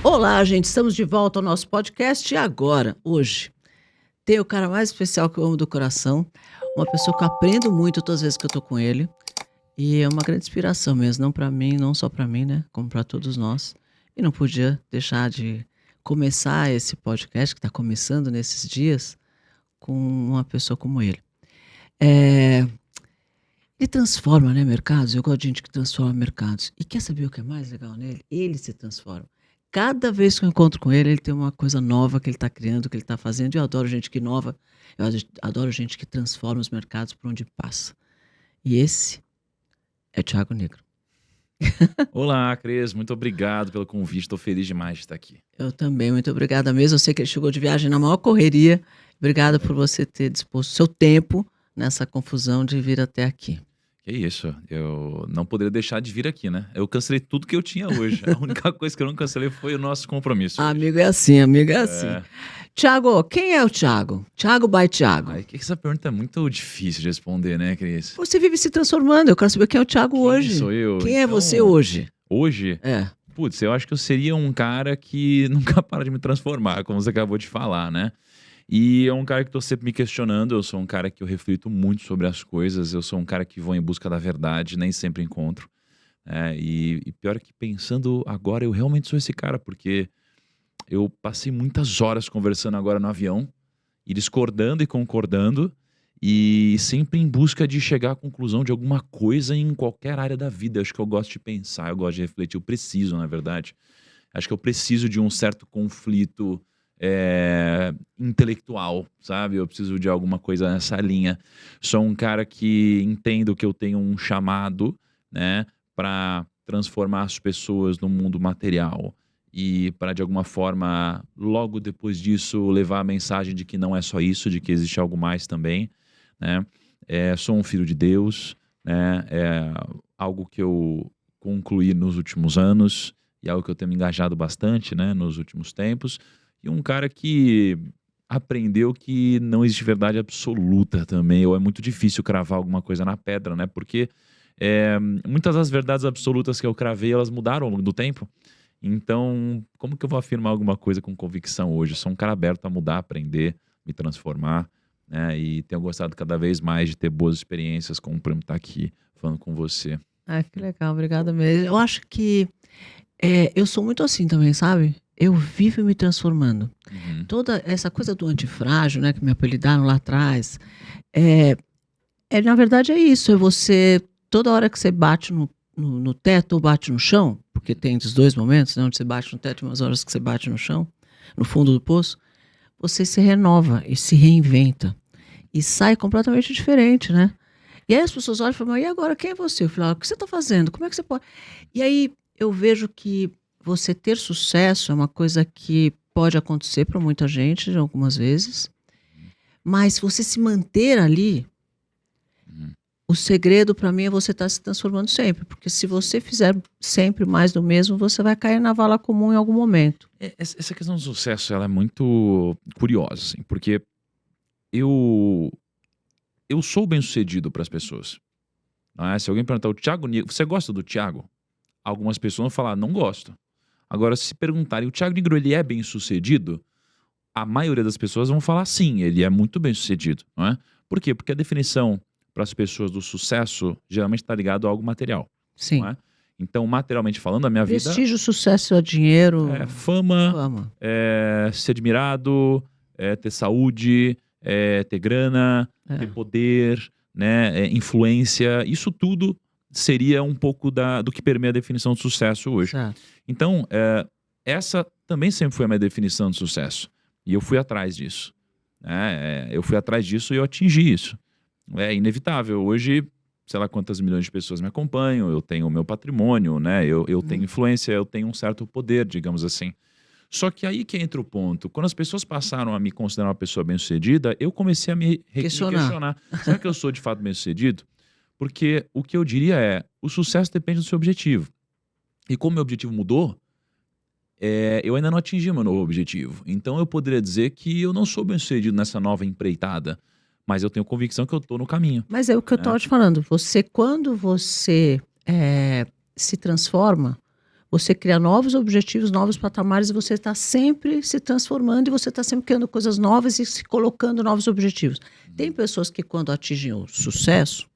Olá, gente, estamos de volta ao nosso podcast e agora, hoje, tem o cara mais especial que eu amo do coração, uma pessoa que eu aprendo muito todas as vezes que eu tô com ele e é uma grande inspiração mesmo, não para mim, não só para mim, né, como para todos nós. E não podia deixar de começar esse podcast que está começando nesses dias com uma pessoa como ele. Ele transforma, né, mercados. Eu gosto de gente que transforma mercados. E quer saber o que é mais legal nele? Ele se transforma. Cada vez que eu encontro com ele, ele tem uma coisa nova que ele está criando, que ele está fazendo. E eu adoro gente que inova, eu adoro gente que transforma os mercados por onde passa. E esse é o Thiago Negro. Olá, Cris, muito obrigado pelo convite, estou feliz demais de estar aqui. Eu também, muito obrigada mesmo. Eu sei que ele chegou de viagem na maior correria. Obrigada por você ter disposto seu tempo nessa confusão de vir até aqui. Que isso, eu não poderia deixar de vir aqui, né? Eu cancelei tudo que eu tinha hoje. A única coisa que eu não cancelei foi o nosso compromisso. Amigo é assim, amigo é assim. Thiago, quem é o Thiago? Thiago by Thiago. Essa pergunta é muito difícil de responder, né, Cris? Você vive se transformando, eu quero saber quem é o Thiago hoje. Quem sou eu? Quem é você hoje? Hoje? Putz, eu acho que eu seria um cara que nunca para de me transformar, como você acabou de falar, né? E é um cara que estou sempre me questionando, eu sou um cara que eu reflito muito sobre as coisas, eu sou um cara que vou em busca da verdade, nem sempre encontro. E pior é que pensando agora, eu realmente sou esse cara, porque eu passei muitas horas conversando agora no avião, e discordando e concordando, e sempre em busca de chegar à conclusão de alguma coisa em qualquer área da vida. Acho que eu gosto de pensar, eu gosto de refletir, eu preciso, na verdade. Acho que eu preciso de um certo conflito intelectual, sabe? Eu preciso de alguma coisa nessa linha. Sou um cara que entendo que eu tenho um chamado, né, para transformar as pessoas no mundo material e para, de alguma forma, logo depois disso, levar a mensagem de que não é só isso, de que existe algo mais também, né? Sou um filho de Deus, né? É algo que eu concluí nos últimos anos e algo que eu tenho me engajado bastante, né, nos últimos tempos. E um cara que aprendeu que não existe verdade absoluta também, ou é muito difícil cravar alguma coisa na pedra, né? Porque muitas das verdades absolutas que eu cravei, elas mudaram ao longo do tempo. Então, como que eu vou afirmar alguma coisa com convicção hoje? Eu sou um cara aberto a mudar, aprender, me transformar, né? E tenho gostado cada vez mais de ter boas experiências, como por exemplo estar aqui falando com você. Que legal, obrigada mesmo. Eu acho que eu sou muito assim também, sabe? Eu vivo me transformando. Toda essa coisa do antifrágil, né, que me apelidaram lá atrás, na verdade é isso, é você, toda hora que você bate no teto ou bate no chão, porque tem esses dois momentos, né, onde você bate no teto e umas horas que você bate no chão, no fundo do poço, você se renova e se reinventa e sai completamente diferente, né? E aí as pessoas olham e falam, e agora, quem é você? Eu falo, o que você está fazendo? Como é que você pode... E aí eu vejo que você ter sucesso é uma coisa que pode acontecer para muita gente, algumas vezes, mas você se manter ali, o segredo para mim é você estar se transformando sempre, porque se você fizer sempre mais do mesmo, você vai cair na vala comum em algum momento. Essa questão do sucesso, ela é muito curiosa, assim, porque eu sou bem-sucedido para as pessoas. Se alguém perguntar, o Thiago Negro, você gosta do Thiago? Algumas pessoas vão falar, não gosto. Agora, se perguntarem, o Thiago Negro, ele é bem-sucedido? A maioria das pessoas vão falar sim, ele é muito bem-sucedido, não é? Por quê? Porque a definição para as pessoas do sucesso geralmente está ligado a algo material. Sim. Não é? Então, materialmente falando, a minha vida... Prestígio, sucesso, dinheiro... fama. Ser admirado, ter saúde, ter grana, ter poder, né, influência. Isso tudo seria um pouco do que permeia a definição de sucesso hoje. Certo. Então, essa também sempre foi a minha definição de sucesso. E eu fui atrás disso. Eu fui atrás disso e eu atingi isso. É inevitável. Hoje, sei lá quantas milhões de pessoas me acompanham, eu tenho o meu patrimônio, né? Eu tenho influência, eu tenho um certo poder, digamos assim. Só que aí que entra o ponto. Quando as pessoas passaram a me considerar uma pessoa bem-sucedida, eu comecei a me questionar. Será que eu sou de fato bem-sucedido? Porque o que eu diria é, o sucesso depende do seu objetivo. E como meu objetivo mudou, eu ainda não atingi meu novo objetivo. Então eu poderia dizer que eu não sou bem-sucedido nessa nova empreitada, mas eu tenho convicção que eu estou no caminho. Mas é o que eu estou te falando. Quando você se transforma, você cria novos objetivos, novos patamares, e você está sempre se transformando, e você está sempre criando coisas novas e se colocando novos objetivos. Tem pessoas que, quando atingem o sucesso,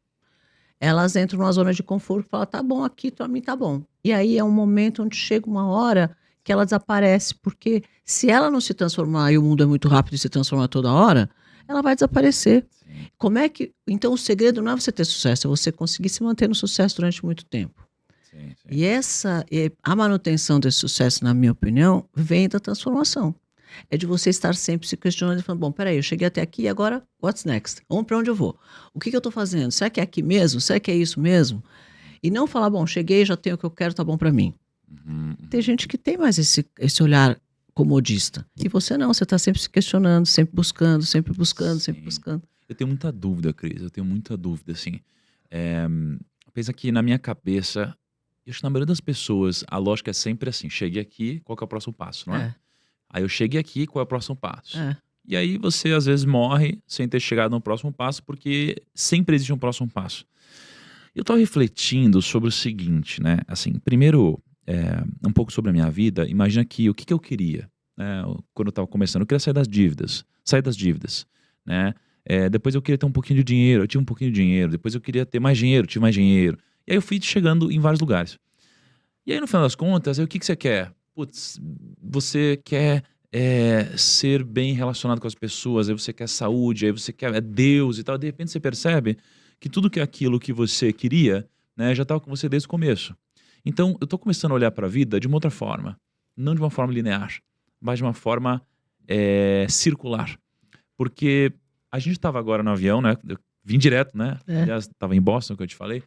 elas entram numa zona de conforto e falam, tá bom, aqui para mim tá bom. E aí é um momento onde chega uma hora que ela desaparece, porque se ela não se transformar, e o mundo é muito rápido e se transforma toda hora, ela vai desaparecer. Como é que... Então o segredo não é você ter sucesso, é você conseguir se manter no sucesso durante muito tempo. Sim. E a manutenção desse sucesso, na minha opinião, vem da transformação. É de você estar sempre se questionando e falando, bom, peraí, eu cheguei até aqui, agora, what's next? Para onde eu vou? O que eu estou fazendo? Será que é aqui mesmo? Será que é isso mesmo? E não falar, bom, cheguei, já tenho o que eu quero, tá bom para mim. Tem gente que tem mais esse olhar comodista. E você não, você está sempre se questionando, sempre buscando, sempre buscando, sempre buscando. Eu tenho muita dúvida, Cris, eu tenho muita dúvida, assim. Pensa que na minha cabeça, eu acho que na maioria das pessoas, a lógica é sempre assim, cheguei aqui, qual que é o próximo passo, não é? Aí eu cheguei aqui, qual é o próximo passo? E aí você, às vezes, morre sem ter chegado no próximo passo, porque sempre existe um próximo passo. Eu estava refletindo sobre o seguinte, né? Assim, primeiro, um pouco sobre a minha vida. Imagina que o que eu queria, né? Quando eu estava começando, eu queria sair das dívidas, né? Depois eu queria ter um pouquinho de dinheiro, eu tive um pouquinho de dinheiro. Depois eu queria ter mais dinheiro, tive mais dinheiro. E aí eu fui chegando em vários lugares. E aí, no final das contas, aí, o que você quer? Putz, você quer ser bem relacionado com as pessoas, aí você quer saúde, aí você quer Deus e tal. De repente você percebe que tudo que é aquilo que você queria, né, já estava com você desde o começo. Então, eu estou começando a olhar para a vida de uma outra forma. Não de uma forma linear, mas de uma forma circular. Porque a gente estava agora no avião, né? Eu vim direto, né? Aliás, estava em Boston, que eu te falei.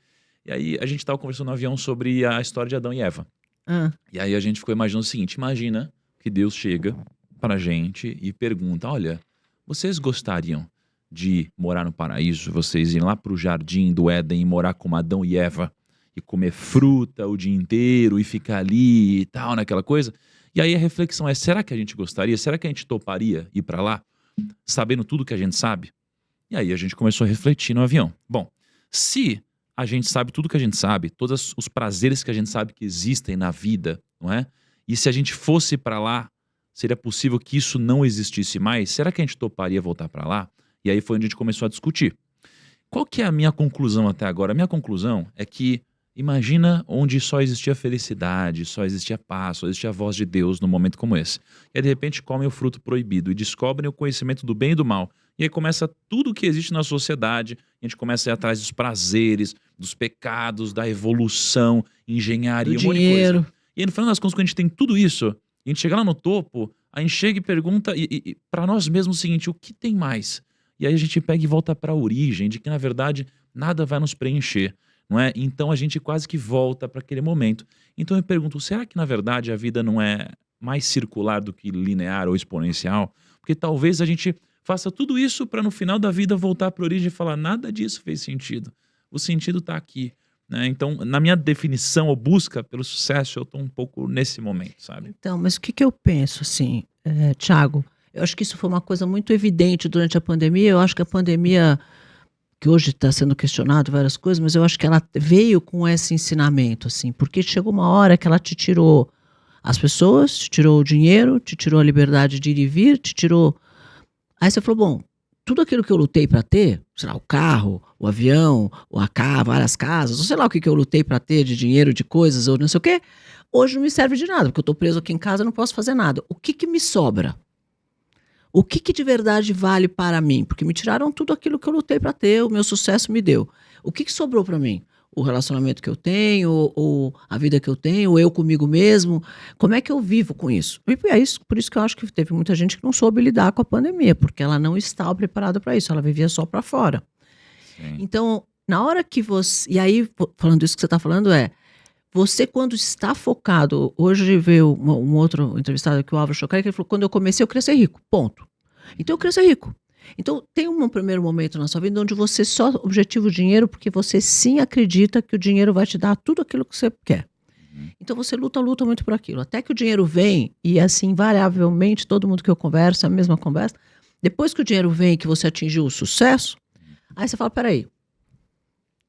E aí a gente estava conversando no avião sobre a história de Adão e Eva. E aí a gente ficou imaginando o seguinte, imagina que Deus chega para a gente e pergunta, olha, vocês gostariam de morar no paraíso, vocês irem lá para o jardim do Éden e morar como Adão e Eva e comer fruta o dia inteiro e ficar ali e tal, naquela coisa? E aí a reflexão é, será que a gente gostaria? Será que a gente toparia ir para lá, sabendo tudo que a gente sabe? E aí a gente começou a refletir no avião. Bom, se a gente sabe tudo que a gente sabe, todos os prazeres que a gente sabe que existem na vida, não é? E se a gente fosse para lá, seria possível que isso não existisse mais? Será que a gente toparia voltar para lá? E aí foi onde a gente começou a discutir. Qual que é a minha conclusão até agora? A minha conclusão é que imagina onde só existia felicidade, só existia paz, só existia a voz de Deus num momento como esse. E aí de repente comem o fruto proibido e descobrem o conhecimento do bem e do mal. E aí começa tudo que existe na sociedade, a gente começa a ir atrás dos prazeres, dos pecados, da evolução, engenharia, um monte de coisa. E aí no final das contas, quando a gente tem tudo isso, a gente chega lá no topo, a gente chega e pergunta para nós mesmos o seguinte, o que tem mais? E aí a gente pega e volta para a origem, de que na verdade nada vai nos preencher, não é? Então a gente quase que volta para aquele momento. Então eu pergunto, será que na verdade a vida não é mais circular do que linear ou exponencial? Porque talvez a gente faça tudo isso para no final da vida voltar para a origem e falar, nada disso fez sentido. O sentido está aqui. Né? Então, na minha definição ou busca pelo sucesso, eu estou um pouco nesse momento, sabe? Então, mas o que eu penso, assim, Thiago? Eu acho que isso foi uma coisa muito evidente durante a pandemia. Eu acho que a pandemia, que hoje está sendo questionado várias coisas, mas eu acho que ela veio com esse ensinamento, assim, porque chegou uma hora que ela te tirou as pessoas, te tirou o dinheiro, te tirou a liberdade de ir e vir, te tirou... Aí você falou, bom, tudo aquilo que eu lutei para ter, sei lá, o carro, o avião, várias casas, ou sei lá o que eu lutei para ter de dinheiro, de coisas, ou não sei o quê, hoje não me serve de nada, porque eu estou preso aqui em casa e não posso fazer nada. O que me sobra? O que de verdade vale para mim? Porque me tiraram tudo aquilo que eu lutei para ter, o meu sucesso me deu. O que sobrou para mim? O relacionamento que eu tenho, ou a vida que eu tenho, ou eu comigo mesmo, como é que eu vivo com isso? E é isso, por isso que eu acho que teve muita gente que não soube lidar com a pandemia, porque ela não estava preparada para isso, ela vivia só para fora. Sim. Então, na hora que você... E aí, falando isso que você está falando, você quando está focado... Hoje veio um outro entrevistado aqui, o Álvaro Chocari, que ele falou, quando eu comecei eu queria ser rico, ponto. Então eu queria ser rico. Então, tem um primeiro momento na sua vida onde você só objetiva o dinheiro porque você sim acredita que o dinheiro vai te dar tudo aquilo que você quer. Então, você luta muito por aquilo. Até que o dinheiro vem, e assim, invariavelmente, todo mundo que eu converso, é a mesma conversa. Depois que o dinheiro vem e que você atingiu o sucesso, aí você fala, peraí,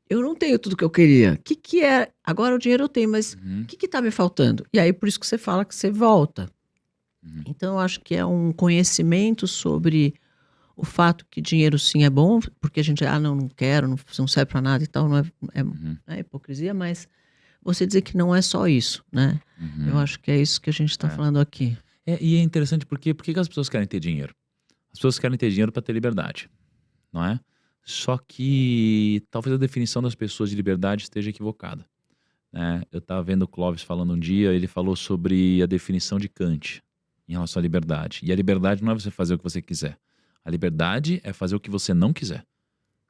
eu não tenho tudo que eu queria. O que que é? Agora o dinheiro eu tenho, mas o que que tá me faltando? E aí por isso que você fala que você volta. Então eu acho que é um conhecimento sobre o fato que dinheiro sim é bom, porque a gente, não quero, não serve para nada e tal, não é hipocrisia, mas você dizer que não é só isso, né? Eu acho que é isso que a gente está falando aqui. E é interessante porque por que as pessoas querem ter dinheiro? As pessoas querem ter dinheiro para ter liberdade, não é? Só que talvez a definição das pessoas de liberdade esteja equivocada, né? Eu estava vendo o Clóvis falando um dia, ele falou sobre a definição de Kant em relação à liberdade. E a liberdade não é você fazer o que você quiser. A liberdade é fazer o que você não quiser.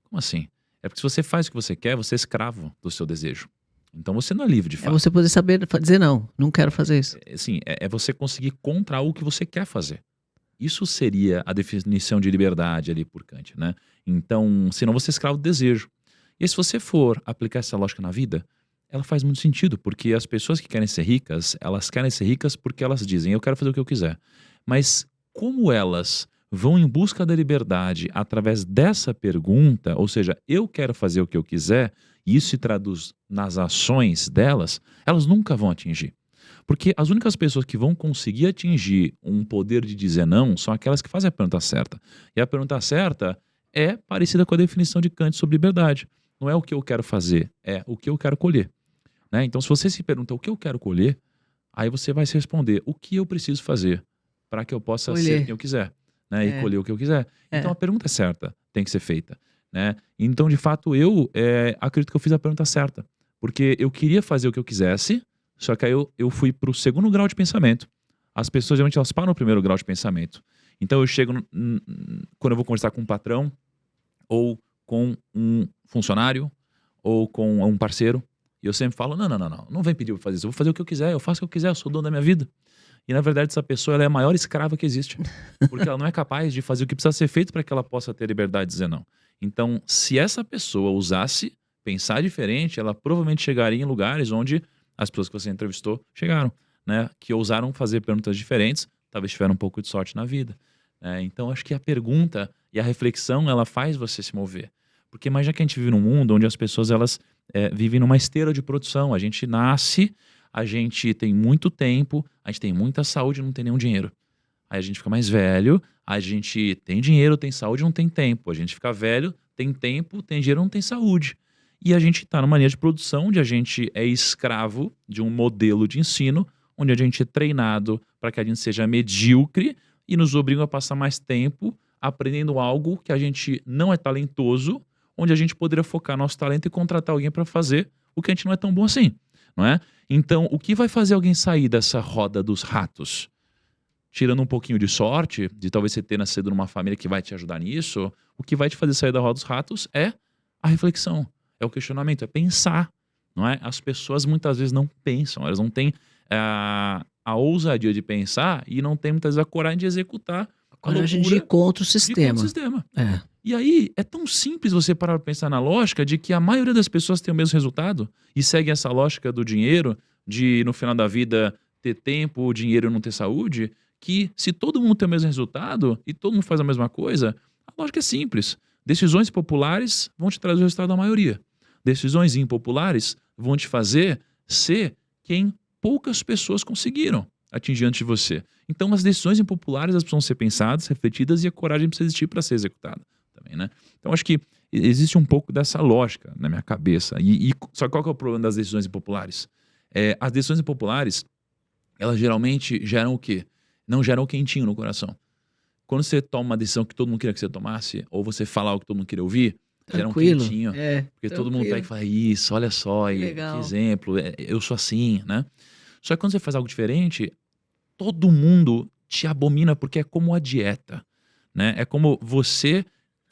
Como assim? É porque se você faz o que você quer, você é escravo do seu desejo. Então você não é livre de fato. É você poder saber dizer não quero fazer isso. Sim, é você conseguir contra o que você quer fazer. Isso seria a definição de liberdade ali por Kant, né? Então, senão você é escravo do desejo. E se você for aplicar essa lógica na vida, ela faz muito sentido, porque as pessoas que querem ser ricas, elas querem ser ricas porque elas dizem, eu quero fazer o que eu quiser. Mas como elas vão em busca da liberdade através dessa pergunta, ou seja, eu quero fazer o que eu quiser, e isso se traduz nas ações delas, elas nunca vão atingir. Porque as únicas pessoas que vão conseguir atingir um poder de dizer não são aquelas que fazem a pergunta certa. E a pergunta certa é parecida com a definição de Kant sobre liberdade. Não é o que eu quero fazer, é o que eu quero colher. Né? Então, se você se pergunta o que eu quero colher, aí você vai se responder o que eu preciso fazer para que eu possa ser quem eu quiser, né? E colher o que eu quiser. Então, a pergunta é certa, tem que ser feita. Né? Então, de fato, eu acredito que eu fiz a pergunta certa. Porque eu queria fazer o que eu quisesse, só que aí eu fui para o segundo grau de pensamento. As pessoas, geralmente, elas param no primeiro grau de pensamento. Então, eu chego, quando eu vou conversar com um patrão, ou com um funcionário, ou com um parceiro, e eu sempre falo, não vem pedir para fazer isso, eu vou fazer o que eu quiser, eu faço o que eu quiser, eu sou o dono da minha vida. E, na verdade, essa pessoa ela é a maior escrava que existe. Porque ela não é capaz de fazer o que precisa ser feito para que ela possa ter liberdade de dizer não. Então, se essa pessoa usasse pensar diferente, ela provavelmente chegaria em lugares onde as pessoas que você entrevistou chegaram, né? Que ousaram fazer perguntas diferentes, talvez tiveram um pouco de sorte na vida. Então, acho que a pergunta e a reflexão, ela faz você se mover. Porque imagina que a gente vive num mundo onde as pessoas, elas vivem numa esteira de produção. A gente nasce, a gente tem muito tempo, a gente tem muita saúde e não tem nenhum dinheiro. Aí a gente fica mais velho, a gente tem dinheiro, tem saúde, não tem tempo. A gente fica velho, tem tempo, tem dinheiro, não tem saúde. E a gente está numa linha de produção onde a gente é escravo de um modelo de ensino, onde a gente é treinado para que a gente seja medíocre e nos obriga a passar mais tempo aprendendo algo que a gente não é talentoso, onde a gente poderia focar nosso talento e contratar alguém para fazer o que a gente não é tão bom assim, não é? Então, o que vai fazer alguém sair dessa roda dos ratos? Tirando um pouquinho de sorte, de talvez você ter nascido numa família que vai te ajudar nisso, o que vai te fazer sair da roda dos ratos é a reflexão, é o questionamento, é pensar, não é? As pessoas muitas vezes não pensam, elas não têm a ousadia de pensar e não têm muitas vezes a coragem de executar a coragem de ir contra o sistema. E aí, é tão simples você parar para pensar na lógica de que a maioria das pessoas tem o mesmo resultado e segue essa lógica do dinheiro, de no final da vida ter tempo, dinheiro e não ter saúde, que se todo mundo tem o mesmo resultado e todo mundo faz a mesma coisa, a lógica é simples. Decisões populares vão te trazer o resultado da maioria. Decisões impopulares vão te fazer ser quem poucas pessoas conseguiram atingir antes de você. Então, as decisões impopulares elas precisam ser pensadas, refletidas e a coragem precisa existir para ser executada também, né? Então, acho que existe um pouco dessa lógica na minha cabeça. Só qual que é o problema das decisões impopulares? As decisões impopulares, elas geralmente geram o quê? Não geram o quentinho no coração. Quando você toma uma decisão que todo mundo queria que você tomasse, ou você fala algo que todo mundo queria ouvir, gera um quentinho. Porque todo mundo pega e fala, isso, olha só, que exemplo, eu sou assim, né? Só que quando você faz algo diferente, todo mundo te abomina porque é como a dieta, né? É como você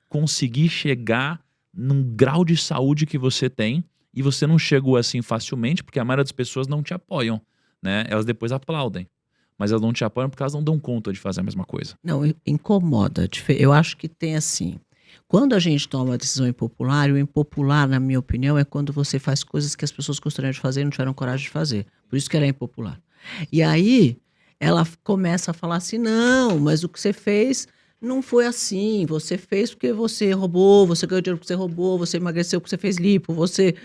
conseguir chegar num grau de saúde que você tem e você não chegou assim facilmente porque a maioria das pessoas não te apoiam, né? Elas depois aplaudem, mas elas não te apoiam porque elas não dão conta de fazer a mesma coisa. Não, incomoda. Eu acho que tem assim, quando a gente toma uma decisão impopular, e o impopular, na minha opinião, é quando você faz coisas que as pessoas gostariam de fazer e não tiveram coragem de fazer. Por isso que ela é impopular. E aí, ela começa a falar assim, não, mas o que você fez não foi assim, você fez porque você roubou, você ganhou dinheiro porque você roubou, você emagreceu porque você fez lipo, você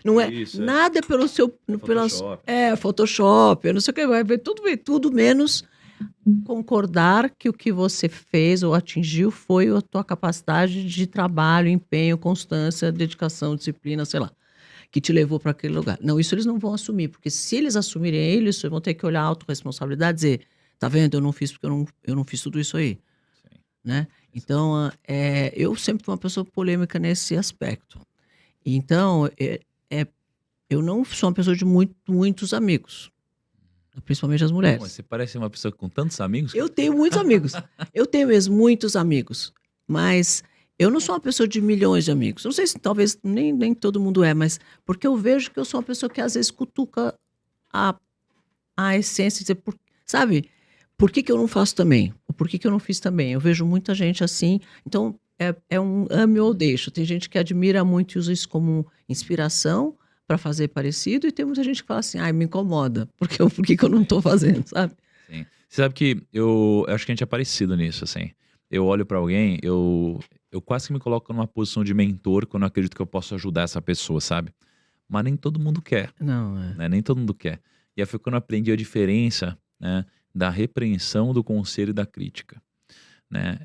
não é Isso, é. nada pelo seu Photoshop. Photoshop, eu não sei o que, vai ver tudo menos concordar que o que você fez ou atingiu foi a tua capacidade de trabalho, empenho, constância, dedicação, disciplina, sei lá, que te levou para aquele lugar. Não, isso eles não vão assumir, porque se eles assumirem eles vão ter que olhar a autorresponsabilidade e dizer, tá vendo, eu não fiz porque eu não fiz tudo isso aí, Sim. né? Então, eu sempre fui uma pessoa polêmica nesse aspecto. Então, eu não sou uma pessoa de muitos amigos, principalmente as Pô, mas mulheres. você parece uma pessoa com tantos amigos, Eu cara. tenho muitos amigos. Eu tenho mesmo muitos amigos. Mas eu não sou uma pessoa de milhões de amigos. Não sei se talvez nem todo mundo é, mas porque eu vejo que eu sou uma pessoa que às vezes cutuca a, a essência e dizer, sabe, por que eu não faço também? Ou por que eu não fiz também? Eu vejo muita gente assim. Então, é um ame ou deixa. Tem gente que admira muito e usa isso como inspiração para fazer parecido, e tem muita gente que fala assim, ai, me incomoda, por que eu não estou fazendo, sabe? Sim. Você sabe que eu acho que a gente é parecido nisso, assim. Eu olho pra alguém, eu quase que me coloco numa posição de mentor quando eu acredito que eu posso ajudar essa pessoa, sabe? Mas nem todo mundo quer, Não, né? Nem todo mundo quer. E aí foi quando eu aprendi a diferença, né, da repreensão, do conselho e da crítica, né?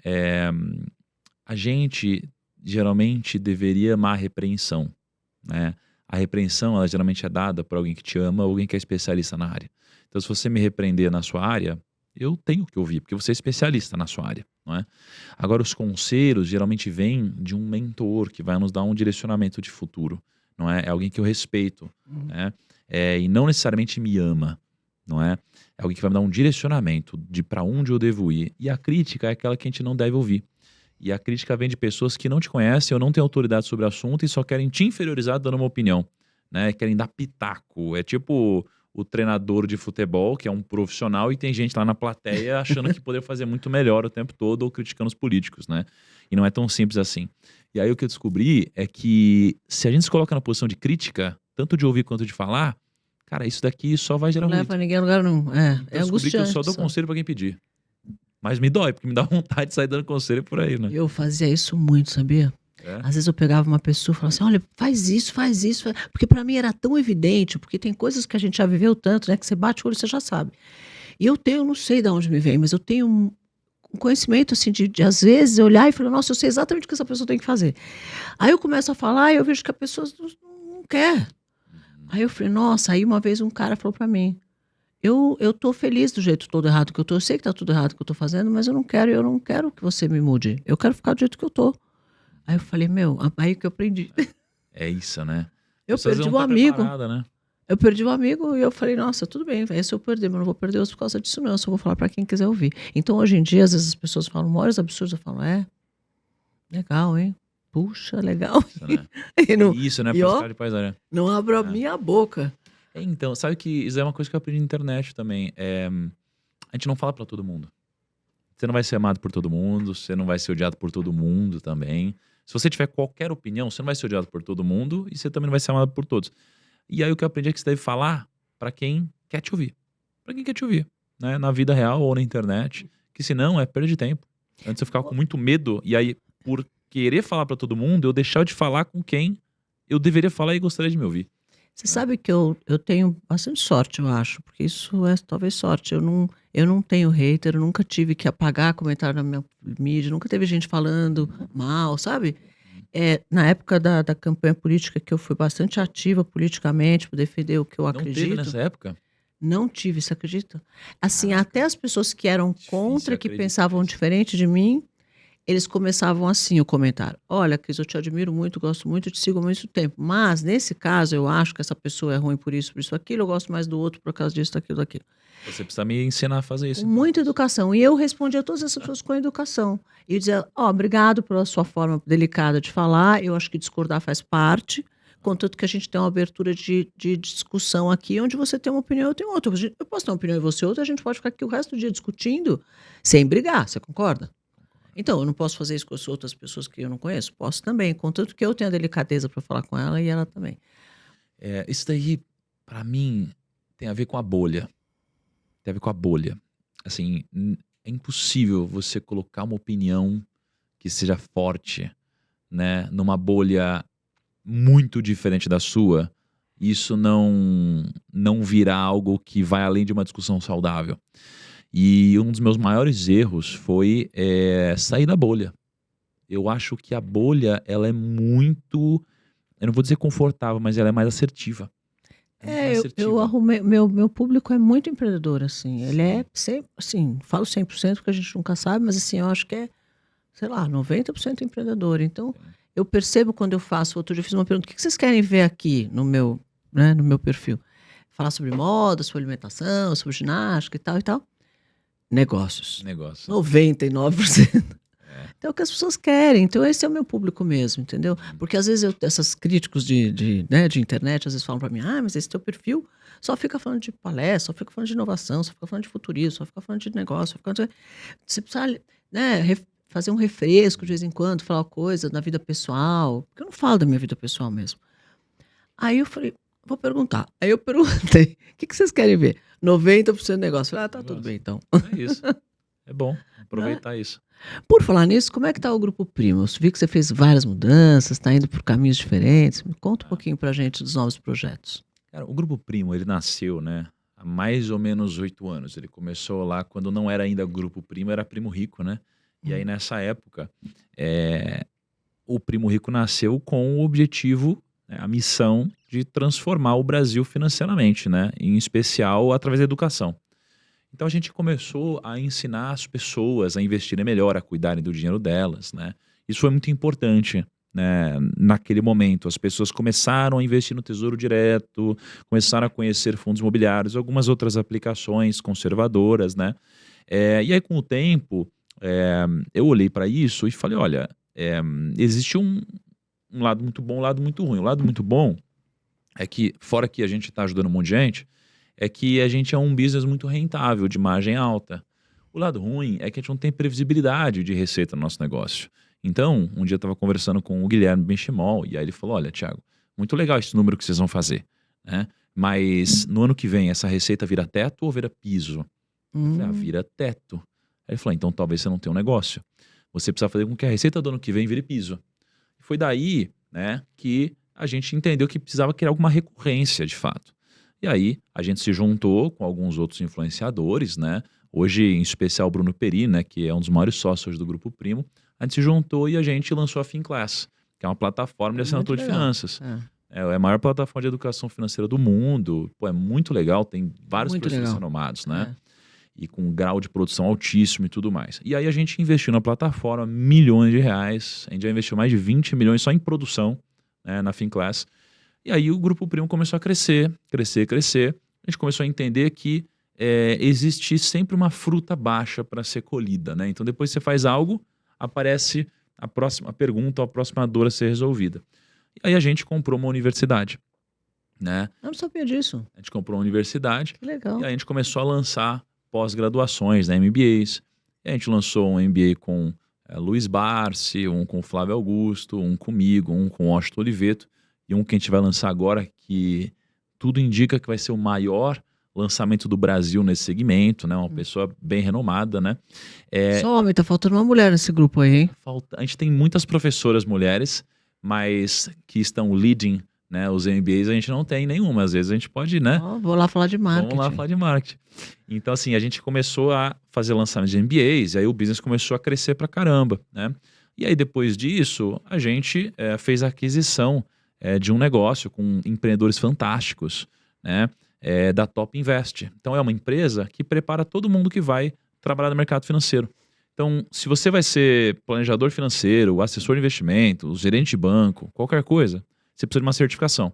A gente geralmente deveria amar a repreensão, né? A repreensão, ela geralmente é dada por alguém que te ama ou alguém que é especialista na área. Então, se você me repreender na sua área, eu tenho que ouvir, porque você é especialista na sua área, não é? Agora, os conselhos geralmente vêm de um mentor que vai nos dar um direcionamento de futuro, não é? É alguém que eu respeito, né? E não necessariamente me ama, não é? É alguém que vai me dar um direcionamento de para onde eu devo ir. E a crítica é aquela que a gente não deve ouvir. E a crítica vem de pessoas que não te conhecem ou não têm autoridade sobre o assunto e só querem te inferiorizar dando uma opinião, né? Querem dar pitaco. É tipo o treinador de futebol, que é um profissional, e tem gente lá na plateia achando que poderia fazer muito melhor o tempo todo ou criticando os políticos, né? E não é tão simples assim. E aí o que eu descobri é que se a gente se coloca na posição de crítica, tanto de ouvir quanto de falar, cara, isso daqui só vai gerar não ruído. leva ninguém a lugar nenhum. Então É eu descobri que eu só angustiante. dou conselho pra quem pedir. Mas me dói, porque me dá vontade de sair dando conselho por aí, né? Eu fazia isso muito, sabia? É? Às vezes eu pegava uma pessoa e falava assim, olha, faz isso, faz isso. Porque para mim era tão evidente, porque tem coisas que a gente já viveu tanto, né? Que você bate o olho e você já sabe. E eu não sei de onde me vem, mas eu tenho um conhecimento, assim, de às vezes olhar e falar, nossa, eu sei exatamente o que essa pessoa tem que fazer. Aí eu começo a falar e eu vejo que a pessoa não quer. Aí eu falei, nossa, aí uma vez um cara falou para mim, eu tô feliz do jeito todo errado que eu tô. Eu sei que tá tudo errado que eu tô fazendo, mas eu não quero que você me mude. Eu quero ficar do jeito que eu tô. Aí eu falei, aí que eu aprendi. É isso, né? Eu Pessoas perdi não um tá amigo. preparada, né? Eu perdi um amigo e eu falei, nossa, tudo bem, esse eu perdi, mas eu não vou perder outro por causa disso, não. Eu só vou falar pra quem quiser ouvir. Então, hoje em dia, às vezes as pessoas falam maiores absurdos, eu falo, legal, hein? Puxa, legal. Isso, né? E, É não, isso, né? e Faz ó, cara de paisagem. não abro a É. minha boca. Então, sabe que isso é uma coisa que eu aprendi na internet também. A gente não fala pra todo mundo. Você não vai ser amado por todo mundo, você não vai ser odiado por todo mundo também. Se você tiver qualquer opinião, você não vai ser odiado por todo mundo e você também não vai ser amado por todos. E aí o que eu aprendi é que você deve falar pra quem quer te ouvir. Pra quem quer te ouvir, né? Na vida real ou na internet. Que senão é perda de tempo. Antes eu ficava com muito medo e aí, por querer falar pra todo mundo, eu deixava de falar com quem eu deveria falar e gostaria de me ouvir. Você sabe que eu tenho bastante sorte, eu acho, porque isso é talvez sorte. Eu não tenho hater, eu nunca tive que apagar comentário na minha mídia, nunca teve gente falando mal, sabe? Na época da campanha política, que eu fui bastante ativa politicamente, para defender o que eu Não teve acredito, nessa época? não tive, você acredita? Assim, Caraca. até as pessoas que eram Difícil contra, que acreditar pensavam nisso. diferente de mim, eles começavam assim o comentário. Olha, Cris, eu te admiro muito, gosto muito, te sigo há muito tempo. Mas, nesse caso, eu acho que essa pessoa é ruim por isso, aquilo. Eu gosto mais do outro por causa disso, daquilo, daquilo. Você precisa me ensinar a fazer isso, Com então. muita educação. E eu respondia a todas essas pessoas com educação. E eu dizia, obrigado pela sua forma delicada de falar. Eu acho que discordar faz parte. Contanto que a gente tem uma abertura de discussão aqui, onde você tem uma opinião, eu tenho outra. Eu posso ter uma opinião e você outra, a gente pode ficar aqui o resto do dia discutindo sem brigar, você concorda? Então, eu não posso fazer isso com as outras pessoas que eu não conheço? Posso também, contanto que eu tenha delicadeza para falar com ela e ela também. Isso daí, pra mim, tem a ver com a bolha. Tem a ver com a bolha. Assim, é impossível você colocar uma opinião que seja forte, né, numa bolha muito diferente da sua, isso não virar algo que vai além de uma discussão saudável. E um dos meus maiores erros foi sair da bolha. Eu acho que a bolha, ela é muito, eu não vou dizer confortável, mas ela é mais assertiva. É muito mais Eu assertiva. arrumei, meu público é muito empreendedor, assim. Ele é sempre, assim, falo 100% porque a gente nunca sabe, mas assim, eu acho que é, sei lá, 90% empreendedor. Então, eu percebo quando eu faço, outro dia eu fiz uma pergunta, o que vocês querem ver aqui no meu, né, no meu perfil? Falar sobre moda, sobre alimentação, sobre ginástica e tal e tal. Negócios. Negócio. 99%. Então, é o que as pessoas querem. Então, esse é o meu público mesmo, entendeu? Porque às vezes essas críticos né, de internet, às vezes falam para mim, mas esse teu perfil só fica falando de palestra, só fica falando de inovação, só fica falando de futurismo, só fica falando de negócio, só fica falando de... Você precisa, né, fazer um refresco de vez em quando, falar coisa da vida pessoal. Porque eu não falo da minha vida pessoal mesmo. Aí eu falei, vou perguntar. Aí eu perguntei, o que vocês querem ver? 90% do negócio. Eu falei, tá tudo bem então. É isso. É bom aproveitar isso. Por falar nisso, como é que tá o Grupo Primo? Eu vi que você fez várias mudanças, está indo por caminhos diferentes. Me conta um pouquinho pra gente dos novos projetos. Cara, o Grupo Primo, ele nasceu, né, há mais ou menos 8 anos. Ele começou lá quando não era ainda Grupo Primo, era Primo Rico, né? E aí, nessa época, o Primo Rico nasceu com o objetivo, né, a missão de transformar o Brasil financeiramente, né? Em especial através da educação. Então a gente começou a ensinar as pessoas a investirem melhor, a cuidarem do dinheiro delas, né? Isso foi muito importante, né? Naquele momento, as pessoas começaram a investir no Tesouro Direto, começaram a conhecer fundos imobiliários, algumas outras aplicações conservadoras, né? E aí, com o tempo, eu olhei para isso e falei, olha, existe um lado muito bom, um lado muito ruim. O lado muito bom é que, fora que a gente está ajudando um monte de gente, é que a gente é um business muito rentável, de margem alta. O lado ruim é que a gente não tem previsibilidade de receita no nosso negócio. Então, um dia eu estava conversando com o Guilherme Benchimol, e aí ele falou, olha, Thiago, muito legal esse número que vocês vão fazer, né? Mas no ano que vem, essa receita vira teto ou vira piso? Eu falei, vira teto. Aí ele falou, então talvez você não tenha um negócio. Você precisa fazer com que a receita do ano que vem vire piso. E foi daí, né, que a gente entendeu que precisava criar alguma recorrência, de fato. E aí, a gente se juntou com alguns outros influenciadores, né? Hoje, em especial, o Bruno Peri, né? Que é um dos maiores sócios do Grupo Primo. A gente se juntou e a gente lançou a Finclass, que é uma plataforma de assinatura de finanças. É a maior plataforma de educação financeira do mundo. Pô, é muito legal, tem vários professores renomados, né? E com um grau de produção altíssimo e tudo mais. E aí a gente investiu na plataforma milhões de reais. A gente já investiu mais de 20 milhões só em produção, né, na Finclass. E aí o Grupo Primo começou a crescer. A gente começou a entender que existe sempre uma fruta baixa para ser colhida, né? Então depois que você faz algo, aparece a próxima pergunta, a próxima dor a ser resolvida. E aí a gente comprou uma universidade, né? Eu não sabia disso. A gente comprou uma universidade. Que legal. E aí a gente começou a lançar pós-graduações, né, MBAs. E a gente lançou um MBA com Luiz Barsi, um com Flávio Augusto, um comigo, um com Washington Oliveto. E um que a gente vai lançar agora, que tudo indica que vai ser o maior lançamento do Brasil nesse segmento, né? Uma pessoa bem renomada, né? Só homem, tá faltando uma mulher nesse grupo aí, hein? A gente tem muitas professoras mulheres, mas que estão leading, né, os MBAs, a gente não tem nenhuma. Às vezes a gente pode, né? Vou lá falar de marketing. Vamos lá falar de marketing. Então, assim, a gente começou a fazer lançamento de MBAs, e aí o business começou a crescer pra caramba, né? E aí, depois disso, a gente fez a aquisição de um negócio com empreendedores fantásticos, né, da Top Invest. Então é uma empresa que prepara todo mundo que vai trabalhar no mercado financeiro. Então, se você vai ser planejador financeiro, assessor de investimentos, gerente de banco, qualquer coisa, você precisa de uma certificação.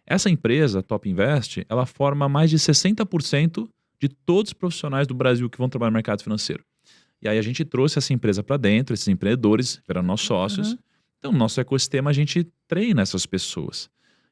Essa empresa, Top Invest, ela forma mais de 60% de todos os profissionais do Brasil que vão trabalhar no mercado financeiro. E aí a gente trouxe essa empresa para dentro, esses empreendedores viraram nossos sócios. Então, no nosso ecossistema, a gente treina essas pessoas.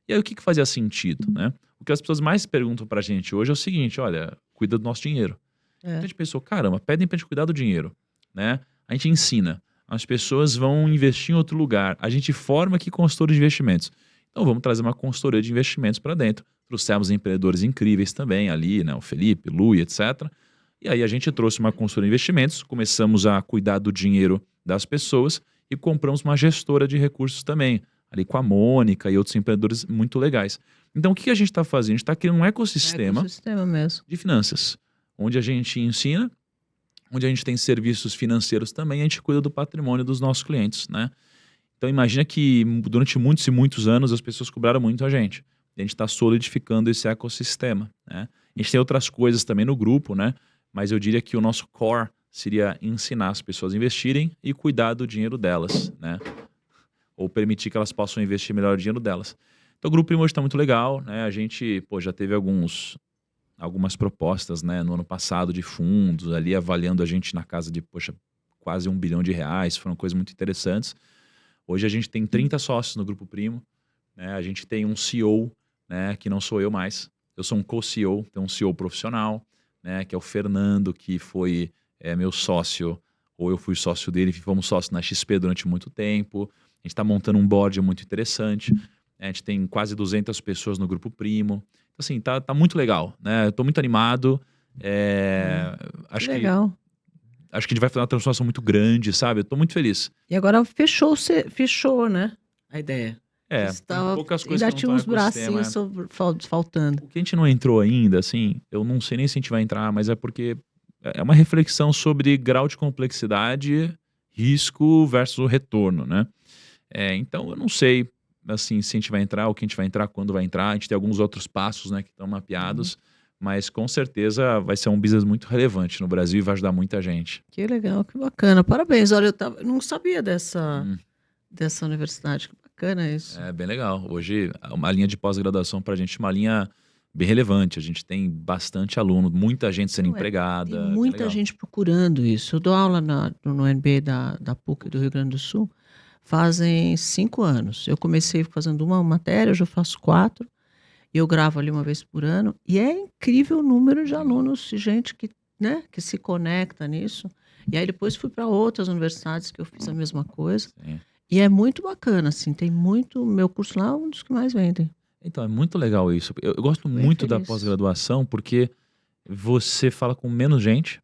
E aí, o que fazia sentido, né? O que as pessoas mais perguntam pra gente hoje é o seguinte, olha, cuida do nosso dinheiro. A gente pensou, caramba, pedem pra gente cuidar do dinheiro, né? A gente ensina. As pessoas vão investir em outro lugar. A gente forma aqui consultores de investimentos. Então, vamos trazer uma consultoria de investimentos para dentro. Trouxemos empreendedores incríveis também ali, né? O Felipe, Lu, etc. E aí a gente trouxe uma consultoria de investimentos, começamos a cuidar do dinheiro das pessoas e compramos uma gestora de recursos também, ali com a Mônica e outros empreendedores muito legais. Então o que a gente está fazendo? A gente está criando um ecossistema mesmo. de finanças, onde a gente ensina, onde a gente tem serviços financeiros também, a gente cuida do patrimônio dos nossos clientes, né? Então imagina que durante muitos e muitos anos as pessoas cobraram muito a gente. E a gente está solidificando esse ecossistema, né? A gente tem outras coisas também no grupo, né? Mas eu diria que o nosso core seria ensinar as pessoas a investirem e cuidar do dinheiro delas, né? Ou permitir que elas possam investir melhor o dinheiro delas. Então o Grupo Primo hoje está muito legal, né? A gente já teve algumas propostas, né, no ano passado de fundos, ali avaliando a gente na casa de quase R$1 bilhão, foram coisas muito interessantes. Hoje a gente tem 30 sócios no Grupo Primo, né? A gente tem um CEO, né, que não sou eu mais, eu sou um co-CEO, tem um CEO profissional, né, que é o Fernando, que foi meu sócio, ou eu fui sócio dele, fomos sócios na XP durante muito tempo. A gente está montando um board muito interessante. A gente tem quase 200 pessoas no Grupo Primo. Então, assim, tá muito legal, né? Eu tô muito animado. Acho legal. Acho que a gente vai fazer uma transformação muito grande, sabe? Eu tô muito feliz. E agora fechou, né? A ideia. Tem poucas coisas ainda que tinha não uns bracinhos faltando. O que a gente não entrou ainda, assim, eu não sei nem se a gente vai entrar, mas é porque é uma reflexão sobre grau de complexidade, risco versus o retorno, né? Então, eu não sei, assim, se a gente vai entrar, o que a gente vai entrar, quando vai entrar. A gente tem alguns outros passos, né, que estão mapeados, mas com certeza vai ser um business muito relevante no Brasil e vai ajudar muita gente. Que legal, que bacana. Parabéns. Olha, eu não sabia dessa universidade. Que bacana isso. É bem legal. Hoje, uma linha de pós-graduação para a gente é uma linha bem relevante. A gente tem bastante aluno, muita gente sendo empregada. Tem muita gente procurando isso. Eu dou aula no MBA da PUC do Rio Grande do Sul fazem 5 anos. Eu comecei fazendo uma matéria, hoje eu faço 4. E eu gravo ali uma vez por ano. E é incrível o número de alunos, gente que se conecta nisso. E aí depois fui para outras universidades que eu fiz a mesma coisa. Sim. E é muito bacana, assim, tem muito... Meu curso lá é um dos que mais vendem. Então, é muito legal isso. Eu gosto muito da pós-graduação porque você fala com menos gente.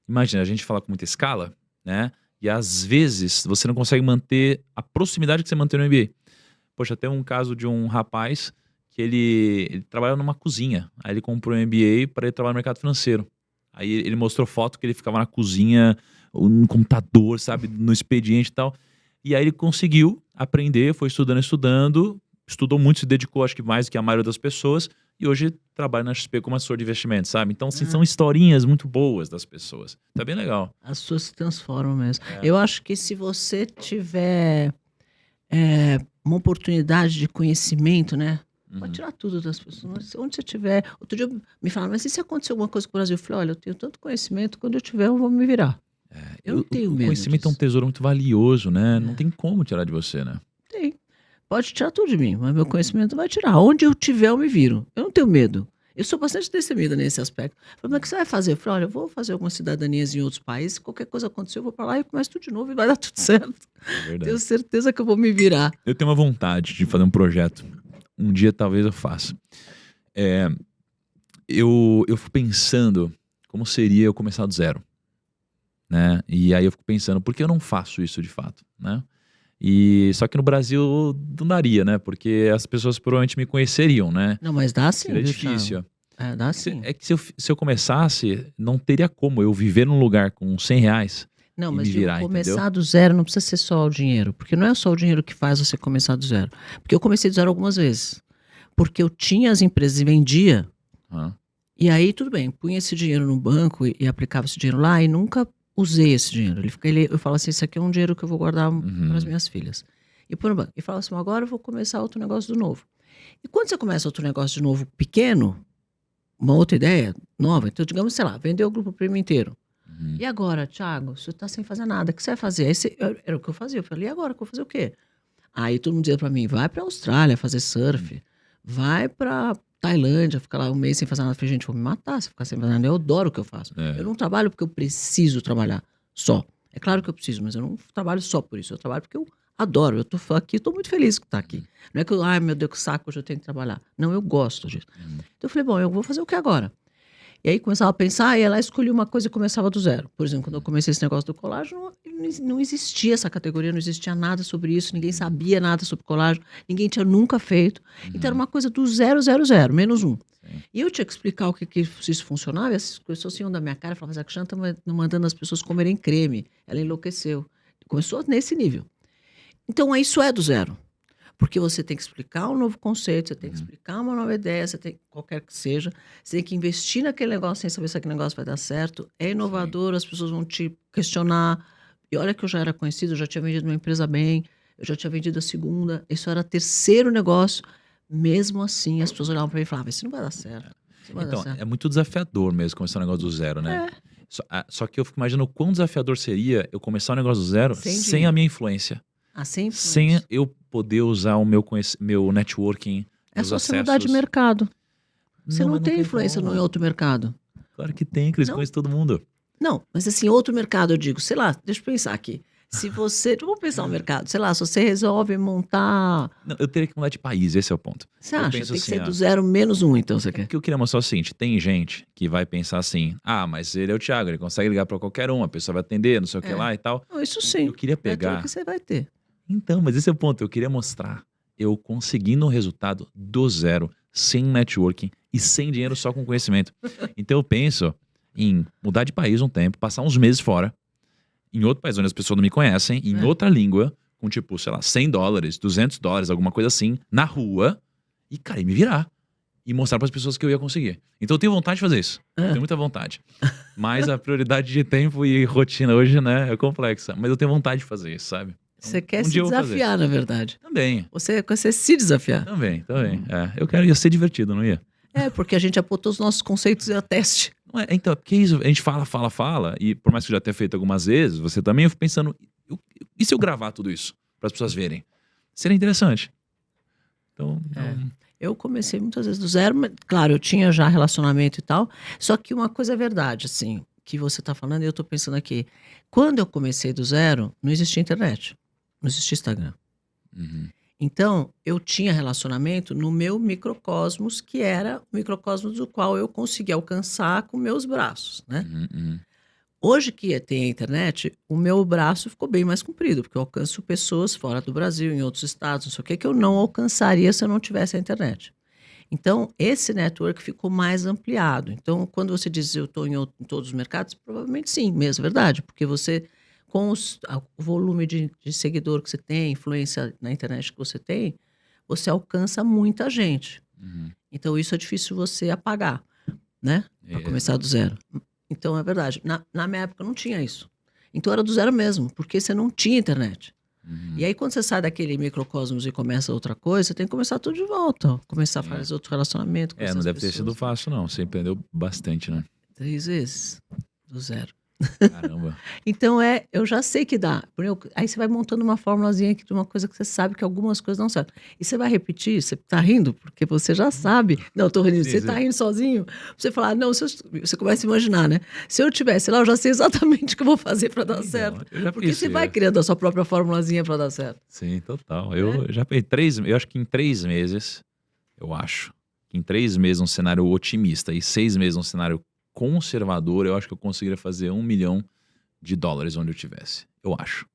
Imagina, a gente fala com muita escala, né? E às vezes você não consegue manter a proximidade que você mantém no MBA. Poxa, tem um caso de um rapaz que ele trabalha numa cozinha. Aí ele comprou um MBA para ele trabalhar no mercado financeiro. Aí ele mostrou foto que ele ficava na cozinha, no computador, sabe? No expediente e tal. E aí ele conseguiu aprender, foi estudando, estudou muito, se dedicou, acho que mais do que a maioria das pessoas, e hoje trabalha na XP como assessor de investimentos, sabe? Então, assim, são historinhas muito boas das pessoas. Tá bem legal. As pessoas se transformam mesmo. Eu acho que se você tiver uma oportunidade de conhecimento, né? Pode tirar tudo das pessoas. Onde você tiver... Outro dia me falaram, mas e se acontecer alguma coisa com o Brasil? Eu falei, olha, eu tenho tanto conhecimento, quando eu tiver eu vou me virar. Eu não tenho medo. O conhecimento é um tesouro muito valioso, né? Não tem como tirar de você, né? Tem. Pode tirar tudo de mim, mas meu conhecimento vai tirar. Onde eu tiver, eu me viro. Eu não tenho medo. Eu sou bastante destemida nesse aspecto. Mas o que você vai fazer? Eu falei, olha, eu vou fazer algumas cidadanias em outros países, qualquer coisa acontecer, eu vou para lá e começo tudo de novo e vai dar tudo certo. É verdade. Tenho certeza que eu vou me virar. Eu tenho uma vontade de fazer um projeto. Um dia talvez eu faça. Eu fico pensando como seria eu começar do zero, né? E aí eu fico pensando, por que eu não faço isso de fato, né? E só que no Brasil não daria, né? Porque as pessoas provavelmente me conheceriam, né? Não, mas dá sim. Seria difícil. Dá sim. É que se eu começasse, não teria como eu viver num lugar com R$100 não, e mas me virar, começar entendeu? do zero não precisa ser só o dinheiro. Porque não é só o dinheiro que faz você começar do zero. Porque eu comecei do zero algumas vezes. Porque eu tinha as empresas e vendia. E aí, tudo bem, punha esse dinheiro no banco e aplicava esse dinheiro lá e nunca usei esse dinheiro. Eu falo assim, isso aqui é um dinheiro que eu vou guardar para as minhas filhas. E põe no banco. E falo assim, agora eu vou começar outro negócio de novo. E quando você começa outro negócio de novo pequeno, uma outra ideia nova, então digamos, sei lá, vendeu o Grupo Primo inteiro. E agora, Thiago, você está sem fazer nada, o que você vai fazer? Aí era o que eu fazia. Eu falei, e agora, eu vou fazer o quê? Aí todo mundo dizia para mim, vai para a Austrália fazer surf, vai para Tailândia, ficar lá um mês sem fazer nada. Eu falei, gente, vou me matar se ficar sem fazer nada. Eu adoro o que eu faço. Eu não trabalho porque eu preciso trabalhar só. É claro que eu preciso, mas eu não trabalho só por isso. Eu trabalho porque eu adoro. Eu tô aqui, estou muito feliz que tá aqui. Não é que ai meu Deus, que saco, hoje eu tenho que trabalhar. Não, eu gosto disso. Então eu falei, bom, eu vou fazer o que agora? E aí começava a pensar, e ela escolhia uma coisa e começava do zero. Por exemplo, quando eu comecei esse negócio do colágeno, não existia essa categoria, não existia nada sobre isso, ninguém sabia nada sobre colágeno, ninguém tinha nunca feito. Então era uma coisa do 000, menos um. Sim. E eu tinha que explicar o que isso funcionava, e as pessoas iam da minha cara e falavam, mas a Cristiane está mandando as pessoas comerem creme. Ela enlouqueceu. Começou nesse nível. Então isso é do zero. Porque você tem que explicar um novo conceito, você tem que explicar uma nova ideia, você tem, qualquer que seja, você tem que investir naquele negócio sem saber se aquele negócio vai dar certo. É inovador, as pessoas vão te questionar. E olha que eu já era conhecido, eu já tinha vendido uma empresa bem, eu já tinha vendido a segunda, isso era terceiro negócio. Mesmo assim, as pessoas olhavam para mim e falavam, isso não vai dar certo. Isso não vai dar Então, certo. é muito desafiador mesmo começar um negócio do zero, né? Só que eu fico imaginando o quão desafiador seria eu começar um negócio do zero sem a minha influência. Assim, Sem eu poder usar o meu networking, é meus só você acessos. mudar de mercado. Você não mas tem influência como. em outro mercado. Claro que tem, Cris, Não. conhece todo mundo. Não, mas assim, outro mercado, eu digo, sei lá, deixa eu pensar aqui. Se você, vamos pensar no mercado, sei lá, se você resolve montar... Não, eu teria que mudar de país, esse é o ponto. Você Eu acha? penso Tem que assim, ser do 0 menos 1, então você O quer? que eu queria mostrar é o seguinte, tem gente que vai pensar assim, mas ele é o Thiago, ele consegue ligar pra qualquer um, a pessoa vai atender, não sei o que lá e tal. Não, isso sim. Eu queria É tudo pegar... que você vai ter. Então, mas esse é o ponto, eu queria mostrar eu conseguindo um resultado do zero, sem networking e sem dinheiro, só com conhecimento. Então eu penso em mudar de país um tempo, passar uns meses fora, em outro país onde as pessoas não me conhecem, em outra língua, com tipo, sei lá, $100, $200, alguma coisa assim, na rua, e, cara, e me virar. E mostrar para as pessoas que eu ia conseguir. Então eu tenho vontade de fazer isso. Eu tenho muita vontade. Mas a prioridade de tempo e rotina hoje, né, é complexa. Mas eu tenho vontade de fazer isso, sabe? Você quer Um se dia eu vou fazer. desafiar, na verdade. Também. Você quer se desafiar. Também. Ia ser divertido, não ia? Porque a gente apontou os nossos conceitos a teste. Não é, então, porque isso, a gente fala, e por mais que eu já tenha feito algumas vezes, você também, eu fico pensando, e se eu gravar tudo isso para as pessoas verem? Seria interessante. Então, Eu comecei muitas vezes do zero, mas, claro, eu tinha já relacionamento e tal, só que uma coisa é verdade, assim, que você está falando, e eu estou pensando aqui, quando eu comecei do zero, não existia internet, não existia Instagram. Então, eu tinha relacionamento no meu microcosmos, que era o microcosmos do qual eu conseguia alcançar com meus braços, né? Hoje que tem a internet, o meu braço ficou bem mais comprido, porque eu alcanço pessoas fora do Brasil, em outros estados, não sei o que eu não alcançaria se eu não tivesse a internet. Então, esse network ficou mais ampliado. Então, quando você diz eu estou em todos os mercados, provavelmente sim, mesmo, é verdade, porque você, com o volume de seguidor que você tem, influência na internet que você tem, você alcança muita gente. Então, isso é difícil você apagar, né? Para começar do zero. Então, é verdade. Na minha época, não tinha isso. Então, era do zero mesmo, porque você não tinha internet. E aí, quando você sai daquele microcosmos e começa outra coisa, você tem que começar tudo de volta. Começar a fazer outro relacionamento. não deve ter sido fácil, não. Você aprendeu bastante, né? 3 vezes, do zero. Caramba. Então, eu já sei que dá. Aí você vai montando uma formulazinha aqui de uma coisa que você sabe que algumas coisas não certo. E você vai repetir, você tá rindo, porque você já sabe. Não, eu tô rindo, você tá rindo sozinho. Você falar, não, você começa a imaginar, né? Se eu tivesse lá, eu já sei exatamente o que eu vou fazer para dar certo. Porque você vai criando a sua própria formulazinha para dar certo. Sim, total. Eu já peguei eu acho que em 3 meses, em 3 meses um cenário otimista e 6 meses um cenário conservador, eu acho que eu conseguiria fazer $1 milhão onde eu tivesse. Eu acho.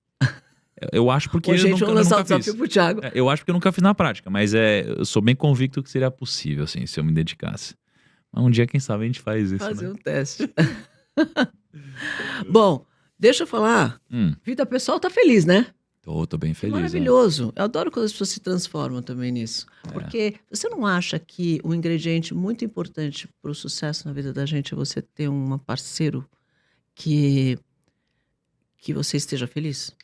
Eu acho porque eu nunca lançar o desafio pro Thiago. Eu acho porque eu nunca fiz na prática, mas eu sou bem convicto que seria possível, assim, se eu me dedicasse. Mas um dia, quem sabe, a gente faz isso, Fazer né? um teste. Bom, deixa eu falar. Vida pessoal tá feliz, né? Tô bem feliz. Maravilhoso. Eu adoro quando as pessoas se transformam também nisso. Porque você não acha que um ingrediente muito importante para o sucesso na vida da gente é você ter um parceiro que você esteja feliz?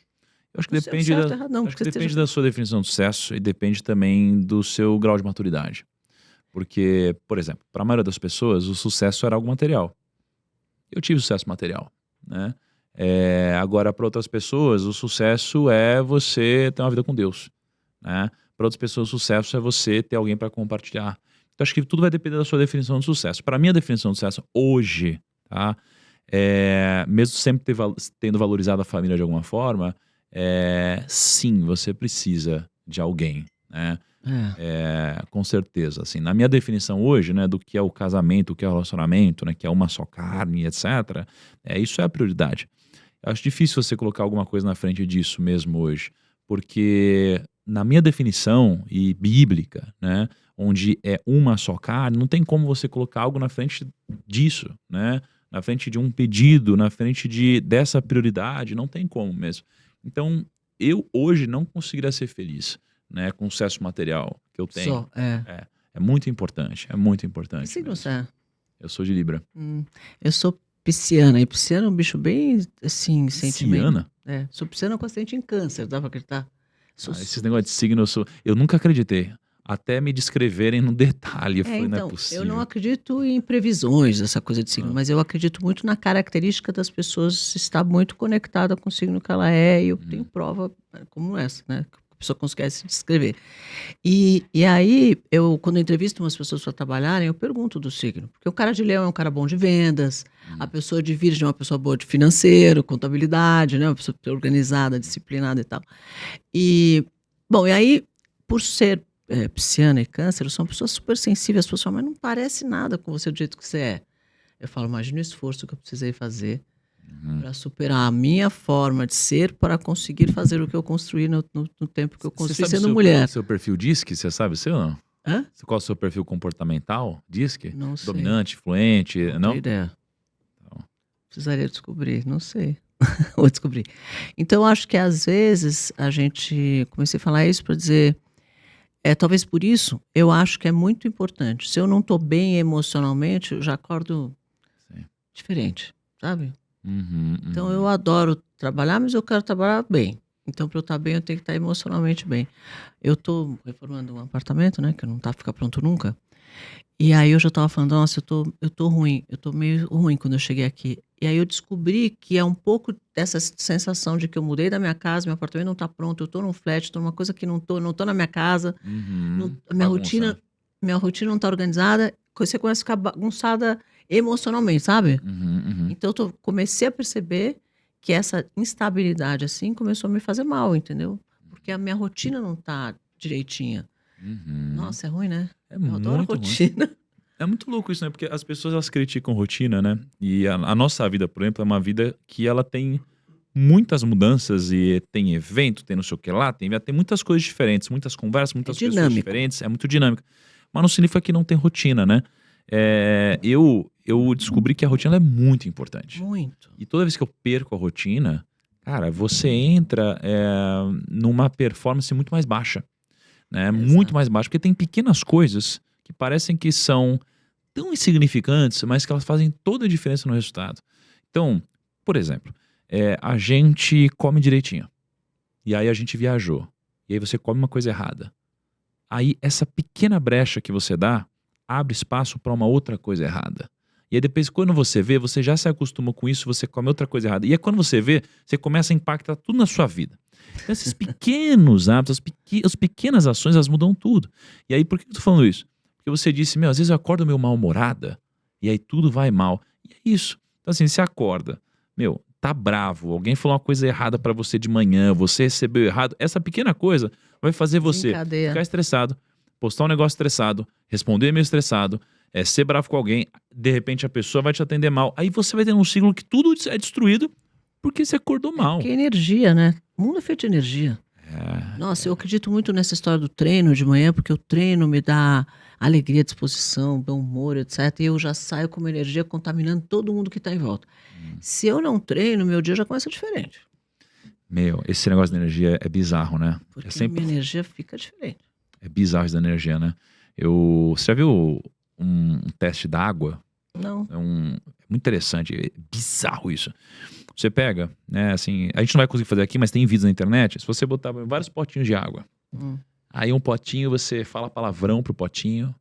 Eu acho que depende da sua definição de sucesso e depende também do seu grau de maturidade. Porque, por exemplo, para a maioria das pessoas, o sucesso era algo material. Eu tive sucesso material, né? Agora, para outras pessoas, o sucesso é você ter uma vida com Deus, né? Para outras pessoas, o sucesso é você ter alguém para compartilhar. Então, acho que tudo vai depender da sua definição de sucesso. Para mim, a definição de sucesso hoje, tá? Mesmo sempre tendo valorizado a família de alguma forma, sim, você precisa de alguém, né? Com certeza. Assim, na minha definição hoje, né, do que é o casamento, o que é o relacionamento, né, que é uma só carne, etc. Isso é a prioridade. Eu acho difícil você colocar alguma coisa na frente disso mesmo hoje. Porque na minha definição e bíblica, né, onde é uma só carne, não tem como você colocar algo na frente disso, né? Na frente de um pedido, na frente dessa prioridade, não tem como mesmo. Então, eu hoje não conseguiria ser feliz, né, com o sucesso material que eu tenho. É muito importante, é muito importante. Que signo você é? Eu sou de Libra. Eu sou pisciana, e pisciana é um bicho bem, assim, sentimento. Pisciana? Sou pisciana com acidente em câncer, dá pra acreditar? Esses negócios de signo, eu nunca acreditei. Até me descreverem no detalhe, eu falei, então, não é possível. eu não acredito em previsões dessa coisa de signo, mas eu acredito muito na característica das pessoas estar muito conectada com o signo que ela é, e eu tenho prova como essa, né? Que a pessoa consegue se descrever. E aí, quando eu entrevisto umas pessoas para trabalharem, eu pergunto do signo. Porque o cara de Leão é um cara bom de vendas, a pessoa de Virgem é uma pessoa boa de financeiro, contabilidade, né? Uma pessoa organizada, disciplinada e tal. Bom, e aí, por ser pisciana e câncer, eu sou uma pessoa super sensível. As pessoas falam, mas não parece nada com você do jeito que você é. Eu falo, imagina o esforço que eu precisei fazer para superar a minha forma de ser, para conseguir fazer o que eu construí no tempo que eu construí sendo mulher. Seu perfil DISC, você sabe o seu ou não? Hã? Qual é o seu perfil comportamental? DISC? Não sei. Dominante, fluente, não? Não tenho ideia. Precisaria descobrir, não sei. Vou descobrir. Então, acho que às vezes comecei a falar isso para dizer, talvez por isso, eu acho que é muito importante. Se eu não estou bem emocionalmente, eu já acordo diferente, sabe? Então, eu adoro trabalhar, mas eu quero trabalhar bem. Então, para eu estar bem, eu tenho que estar emocionalmente bem. Eu estou reformando um apartamento, né, que não está ficar pronto nunca. E aí eu já estava falando, nossa, eu tô ruim, eu tô meio ruim quando eu cheguei aqui. E aí eu descobri que é um pouco dessa sensação de que eu mudei da minha casa, meu apartamento não está pronto, eu tô num flat, tô numa coisa que não tô na minha casa, a minha rotina não está organizada, você começa a ficar bagunçada emocionalmente, sabe? Então comecei a perceber que essa instabilidade assim começou a me fazer mal, entendeu? Porque a minha rotina não está direitinha. Nossa, é ruim, né? Eu adoro rotina. Ruim. É muito louco isso, né? Porque as pessoas, elas criticam rotina, né? E a nossa vida, por exemplo, é uma vida que ela tem muitas mudanças e tem evento, tem não sei o que lá, tem muitas coisas diferentes, muitas conversas, muitas pessoas diferentes, é muito dinâmico. Mas não significa que não tem rotina, né? Eu descobri que a rotina é muito importante. Muito. E toda vez que eu perco a rotina, cara, você entra numa performance muito mais baixa. Né? Muito mais baixa, porque tem pequenas coisas que parecem que são tão insignificantes, mas que elas fazem toda a diferença no resultado. Então, por exemplo, a gente come direitinho, e aí a gente viajou, e aí você come uma coisa errada. Aí essa pequena brecha que você dá, abre espaço para uma outra coisa errada. E aí depois, quando você vê, você já se acostuma com isso, você come outra coisa errada. E aí quando você vê, você começa a impactar tudo na sua vida. Então, esses pequenos hábitos, as pequenas ações, elas mudam tudo. E aí, por que eu tô falando isso? Porque você disse, às vezes eu acordo meio mal-humorada, e aí tudo vai mal. E é isso. Então, assim, você acorda, tá bravo, alguém falou uma coisa errada pra você de manhã, você recebeu errado, essa pequena coisa vai fazer você ficar estressado, postar um negócio estressado, responder meio estressado, ser bravo com alguém, de repente a pessoa vai te atender mal. Aí você vai ter um ciclo que tudo é destruído porque você acordou mal. Porque energia, né? O mundo é feito de energia. Nossa, eu acredito muito nessa história do treino de manhã, porque o treino me dá alegria, disposição, bom humor, etc. E eu já saio com uma energia contaminando todo mundo que está em volta. Se eu não treino, meu dia já começa diferente. Esse negócio de energia é bizarro, né? Porque minha energia fica diferente. É bizarro isso da energia, né? Você já viu um teste da água? Não. É muito interessante, é bizarro isso. Você pega, né, assim, a gente não vai conseguir fazer aqui, mas tem vídeos na internet, se você botar vários potinhos de água, aí um potinho você fala palavrão pro potinho,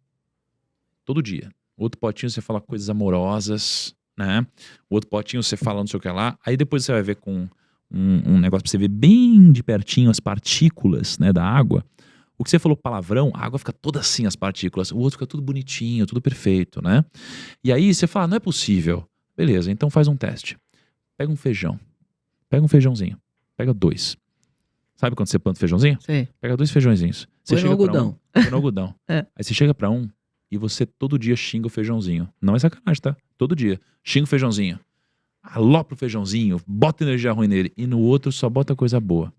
todo dia. Outro potinho você fala coisas amorosas, né? Outro potinho você fala não sei o que lá, aí depois você vai ver com um negócio pra você ver bem de pertinho as partículas, né, da água. O que você falou palavrão, a água fica toda assim, as partículas. O outro fica tudo bonitinho, tudo perfeito, né? E aí você fala, não é possível. Beleza, então faz um teste. Pega um feijão. Pega um feijãozinho. Pega 2. Sabe quando você planta feijãozinho? Sim. Pega 2 feijõezinhos. Você Põe no chega pra algodão. Põe no algodão. É. Aí você chega pra um e você todo dia xinga o feijãozinho. Não é sacanagem, tá? Todo dia. Xinga o feijãozinho. Alopra o feijãozinho, bota energia ruim nele. E no outro só bota coisa boa.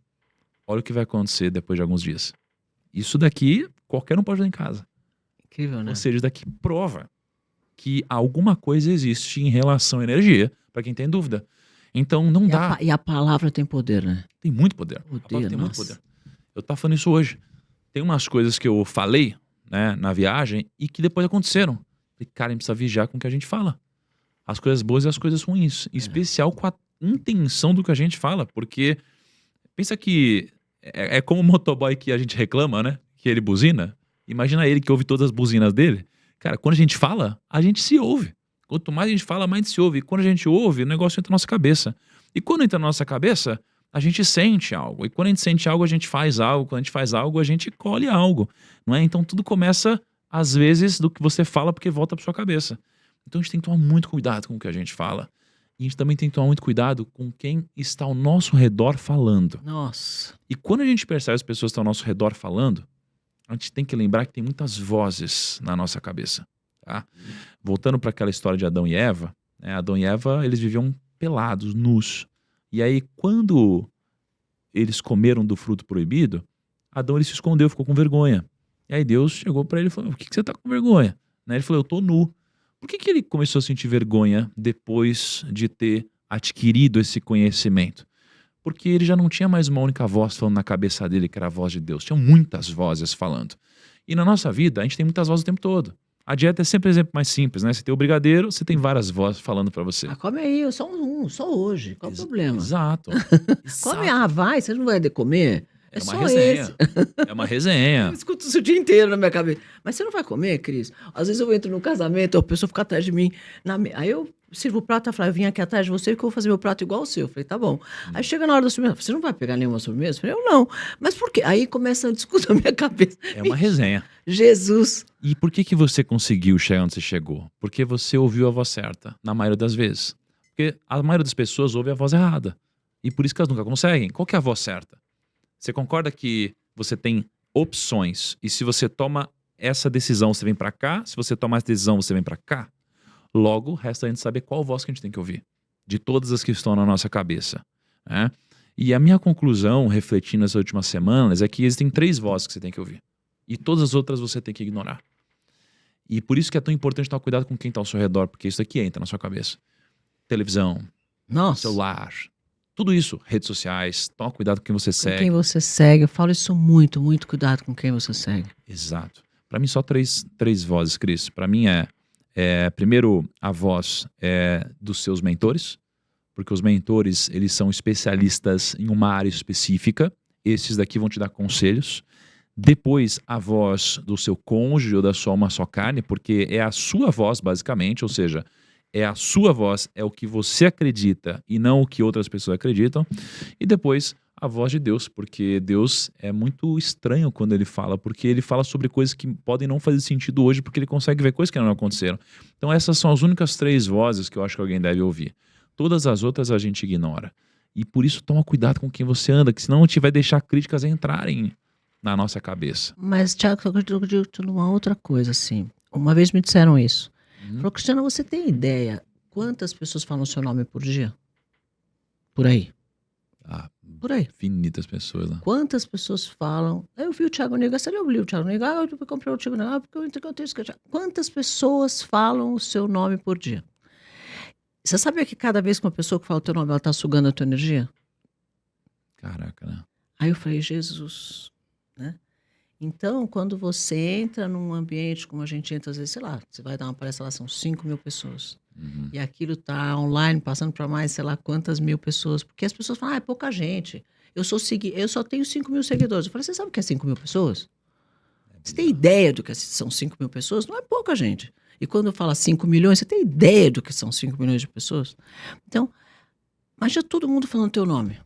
Olha o que vai acontecer depois de alguns dias. Isso daqui, qualquer um pode ver em casa. Incrível, né? Ou seja, isso daqui prova que alguma coisa existe em relação à energia, pra quem tem dúvida. Então não dá. E a palavra tem poder, né? Tem muito poder. A Poder, palavra tem muito nossa. poder. Eu tava falando isso hoje. Tem umas coisas que eu falei, né, na viagem e que depois aconteceram. Falei, cara, a gente precisa vigiar com o que a gente fala. As coisas boas e as coisas ruins. Em especial com a intenção do que a gente fala. Porque pensa que é como o motoboy que a gente reclama, né? Que ele buzina. Imagina ele que ouve todas as buzinas dele. Cara, quando a gente fala, a gente se ouve. Quanto mais a gente fala, mais a gente se ouve. E quando a gente ouve, o negócio entra na nossa cabeça. E quando entra na nossa cabeça, a gente sente algo. E quando a gente sente algo, a gente faz algo. Quando a gente faz algo, a gente colhe algo. Não é? Então tudo começa, às vezes, do que você fala, porque volta pra sua cabeça. Então a gente tem que tomar muito cuidado com o que a gente fala. E a gente também tem que tomar muito cuidado com quem está ao nosso redor falando. Nossa. E quando a gente percebe as pessoas que estão ao nosso redor falando, a gente tem que lembrar que tem muitas vozes na nossa cabeça. Tá? Voltando para aquela história de Adão e Eva, né? Adão e Eva, eles viviam pelados, nus. E aí, quando eles comeram do fruto proibido, Adão ele se escondeu, ficou com vergonha. E aí Deus chegou para ele e falou, por que você tá com vergonha? Né? Ele falou, eu tô nu. Por que ele começou a sentir vergonha depois de ter adquirido esse conhecimento? Porque ele já não tinha mais uma única voz falando na cabeça dele, que era a voz de Deus. Tinham muitas vozes falando. E na nossa vida, a gente tem muitas vozes o tempo todo. A dieta é sempre um exemplo mais simples, né? Você tem o brigadeiro, você tem várias vozes falando pra você. Ah, come aí, só hoje. Qual o problema? Exato. Come, vai, você não vai comer? É uma só resenha. esse. É uma resenha. Eu escuto isso o dia inteiro na minha cabeça. Mas você não vai comer, Cris? Às vezes eu entro no casamento, a pessoa fica atrás de mim. Aí eu sirvo o prato e falo, eu vim aqui atrás de você que eu vou fazer meu prato igual o seu. Eu falei, tá bom. Aí chega na hora da sobremesa, você não vai pegar nenhuma sobremesa? Eu falei, eu não. Mas por quê? Aí começa a discutir na minha cabeça. É uma resenha. Jesus. E por que você conseguiu chegar onde você chegou? Porque você ouviu a voz certa, na maioria das vezes. Porque a maioria das pessoas ouve a voz errada. E por isso que elas nunca conseguem. Qual que é a voz certa? Você concorda que você tem opções e se você toma essa decisão, você vem pra cá, se você toma essa decisão, você vem pra cá? Logo, resta a gente saber qual voz que a gente tem que ouvir, de todas as que estão na nossa cabeça, né? E a minha conclusão, refletindo nas últimas semanas, é que existem 3 vozes que você tem que ouvir. E todas as outras você tem que ignorar. E por isso que é tão importante tomar cuidado com quem está ao seu redor, porque isso aqui entra na sua cabeça. Televisão, Nossa. celular, tudo isso, redes sociais, toma cuidado com quem você segue. Com quem você segue, eu falo isso muito cuidado com quem você segue. Exato. Para mim só três vozes, Cris. Para mim primeiro a voz dos seus mentores, porque os mentores eles são especialistas em uma área específica. Esses daqui vão te dar conselhos. Depois a voz do seu cônjuge ou da sua alma só carne, porque é a sua voz basicamente, ou seja, é a sua voz, é o que você acredita e não o que outras pessoas acreditam. E depois a voz de Deus, porque Deus é muito estranho quando ele fala, porque ele fala sobre coisas que podem não fazer sentido hoje, porque ele consegue ver coisas que não aconteceram. Então essas são as únicas 3 vozes que eu acho que alguém deve ouvir. Todas as outras a gente ignora. E por isso toma cuidado com quem você anda, que senão a gente vai deixar críticas entrarem na nossa cabeça. Mas, Thiago, eu acredito numa outra coisa, assim. Uma vez me disseram isso. Falou, Cristiana, você tem ideia quantas pessoas falam o seu nome por dia? Por aí. Por aí. Infinitas pessoas, né? Quantas pessoas falam? Eu vi o Thiago Negro, você já ouviu o Thiago Negro? Eu comprei o Thiago Negro, porque eu encontrei isso. Quantas pessoas falam o seu nome por dia? Você sabia que cada vez que uma pessoa que fala o teu nome, ela está sugando a tua energia? Caraca, né? Aí eu falei, Jesus, né? Então, quando você entra num ambiente como a gente entra, às vezes, sei lá, você vai dar uma palestra lá, são 5.000 pessoas. E aquilo tá online, passando para mais, sei lá, quantas mil pessoas. Porque as pessoas falam, é pouca gente. Eu só tenho 5.000 seguidores. Eu falei, você sabe o que é 5.000 pessoas? Você tem ideia do que são 5.000 pessoas? Não é pouca gente. E quando fala 5 milhões, você tem ideia do que são 5 milhões de pessoas? Então, imagina todo mundo falando teu nome.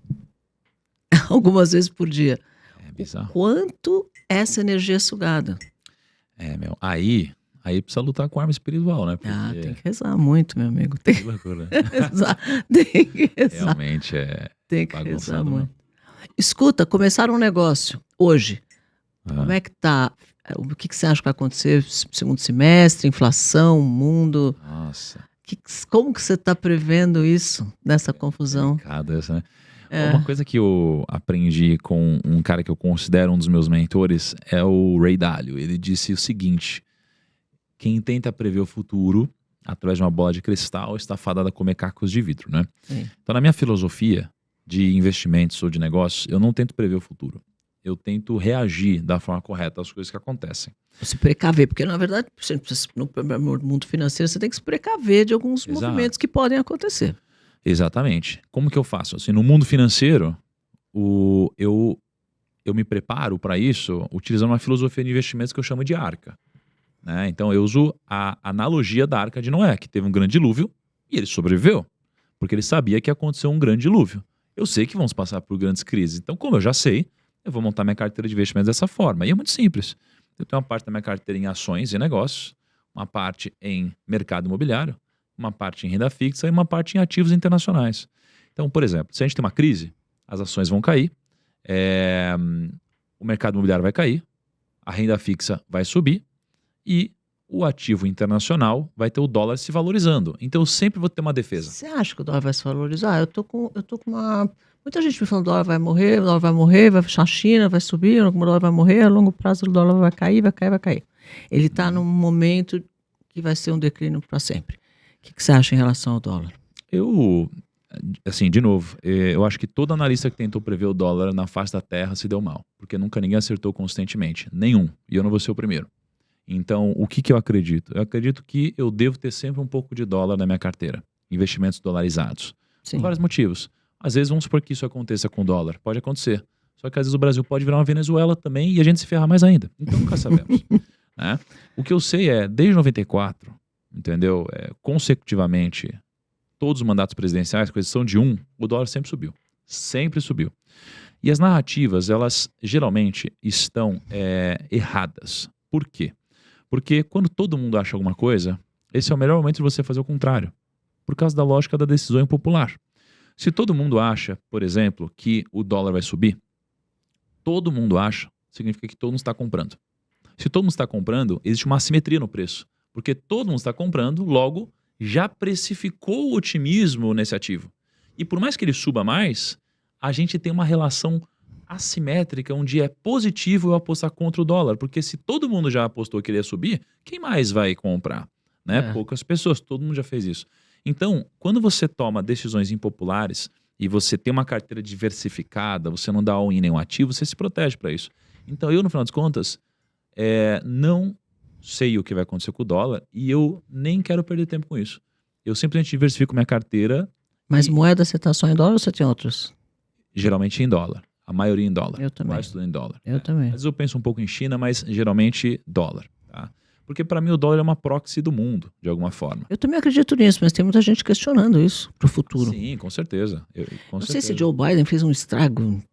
Algumas vezes por dia. É bizarro. O quanto essa energia é sugada. Meu. Aí precisa lutar com arma espiritual, né? Porque... tem que rezar muito, meu amigo. Tem que loucura. Tem que rezar. Realmente Tem que rezar bagunçado, muito. Escuta, começaram um negócio hoje. Como é que tá? O que você acha que vai acontecer no segundo semestre? Inflação, mundo? Nossa. Como que você está prevendo isso, nessa confusão? Complicado essa, né? Uma coisa que eu aprendi com um cara que eu considero um dos meus mentores é o Ray Dalio. Ele disse o seguinte: quem tenta prever o futuro através de uma bola de cristal está fadado a comer cacos de vidro, né? Sim. Então, na minha filosofia de investimentos ou de negócios, eu não tento prever o futuro. Eu tento reagir da forma correta às coisas que acontecem. Se precaver, porque na verdade, no mundo financeiro, você tem que se precaver de alguns Exato. movimentos que podem acontecer. Exatamente. Como que eu faço? Assim, no mundo financeiro, eu me preparo para isso utilizando uma filosofia de investimentos que eu chamo de arca. Né? Então eu uso a analogia da arca de Noé, que teve um grande dilúvio e ele sobreviveu, porque ele sabia que ia acontecer um grande dilúvio. Eu sei que vamos passar por grandes crises, então como eu já sei, eu vou montar minha carteira de investimentos dessa forma. E é muito simples. Eu tenho uma parte da minha carteira em ações e negócios, uma parte em mercado imobiliário, uma parte em renda fixa e uma parte em ativos internacionais. Então, por exemplo, se a gente tem uma crise, as ações vão cair, o mercado imobiliário vai cair, a renda fixa vai subir e o ativo internacional vai ter o dólar se valorizando. Então eu sempre vou ter uma defesa. Você acha que o dólar vai se valorizar? Eu tô com uma... Muita gente me falando que o dólar vai morrer, vai fechar a China, vai subir, o dólar vai morrer, a longo prazo o dólar vai cair, vai cair, vai cair. Ele está num momento que vai ser um declínio para sempre. O que você acha em relação ao dólar? Eu, assim, de novo, eu acho que todo analista que tentou prever o dólar na face da Terra se deu mal, porque nunca ninguém acertou consistentemente, nenhum, e eu não vou ser o primeiro. Então, o que eu acredito? Eu acredito que eu devo ter sempre um pouco de dólar na minha carteira, investimentos dolarizados, Sim. por vários motivos. Às vezes vamos supor que isso aconteça com o dólar, pode acontecer, só que às vezes o Brasil pode virar uma Venezuela também e a gente se ferrar mais ainda, então nunca sabemos. Né? O que eu sei é, desde 94, entendeu? Consecutivamente, todos os mandatos presidenciais, com exceção de um, o dólar sempre subiu. Sempre subiu. E as narrativas, elas geralmente estão erradas. Por quê? Porque quando todo mundo acha alguma coisa, esse é o melhor momento de você fazer o contrário. Por causa da lógica da decisão impopular. Se todo mundo acha, por exemplo, que o dólar vai subir, todo mundo acha, significa que todo mundo está comprando. Se todo mundo está comprando, existe uma assimetria no preço. Porque todo mundo está comprando, logo já precificou o otimismo nesse ativo. E por mais que ele suba mais, a gente tem uma relação assimétrica, onde é positivo eu apostar contra o dólar. Porque se todo mundo já apostou que ele ia subir, quem mais vai comprar? Né? Poucas pessoas, todo mundo já fez isso. Então, quando você toma decisões impopulares e você tem uma carteira diversificada, você não dá all-in em nenhum ativo, você se protege para isso. Então eu, no final das contas, não sei o que vai acontecer com o dólar e eu nem quero perder tempo com isso. Eu simplesmente diversifico minha carteira. Mas moeda você está só em dólar ou você tem outros? Geralmente em dólar. A maioria em dólar. Eu também. Quase tudo em dólar. Eu também. Às vezes eu penso um pouco em China, mas geralmente dólar. Tá? Porque para mim o dólar é uma proxy do mundo, de alguma forma. Eu também acredito nisso, mas tem muita gente questionando isso pro futuro. Sim, com certeza. Não sei se Joe Biden fez um estrago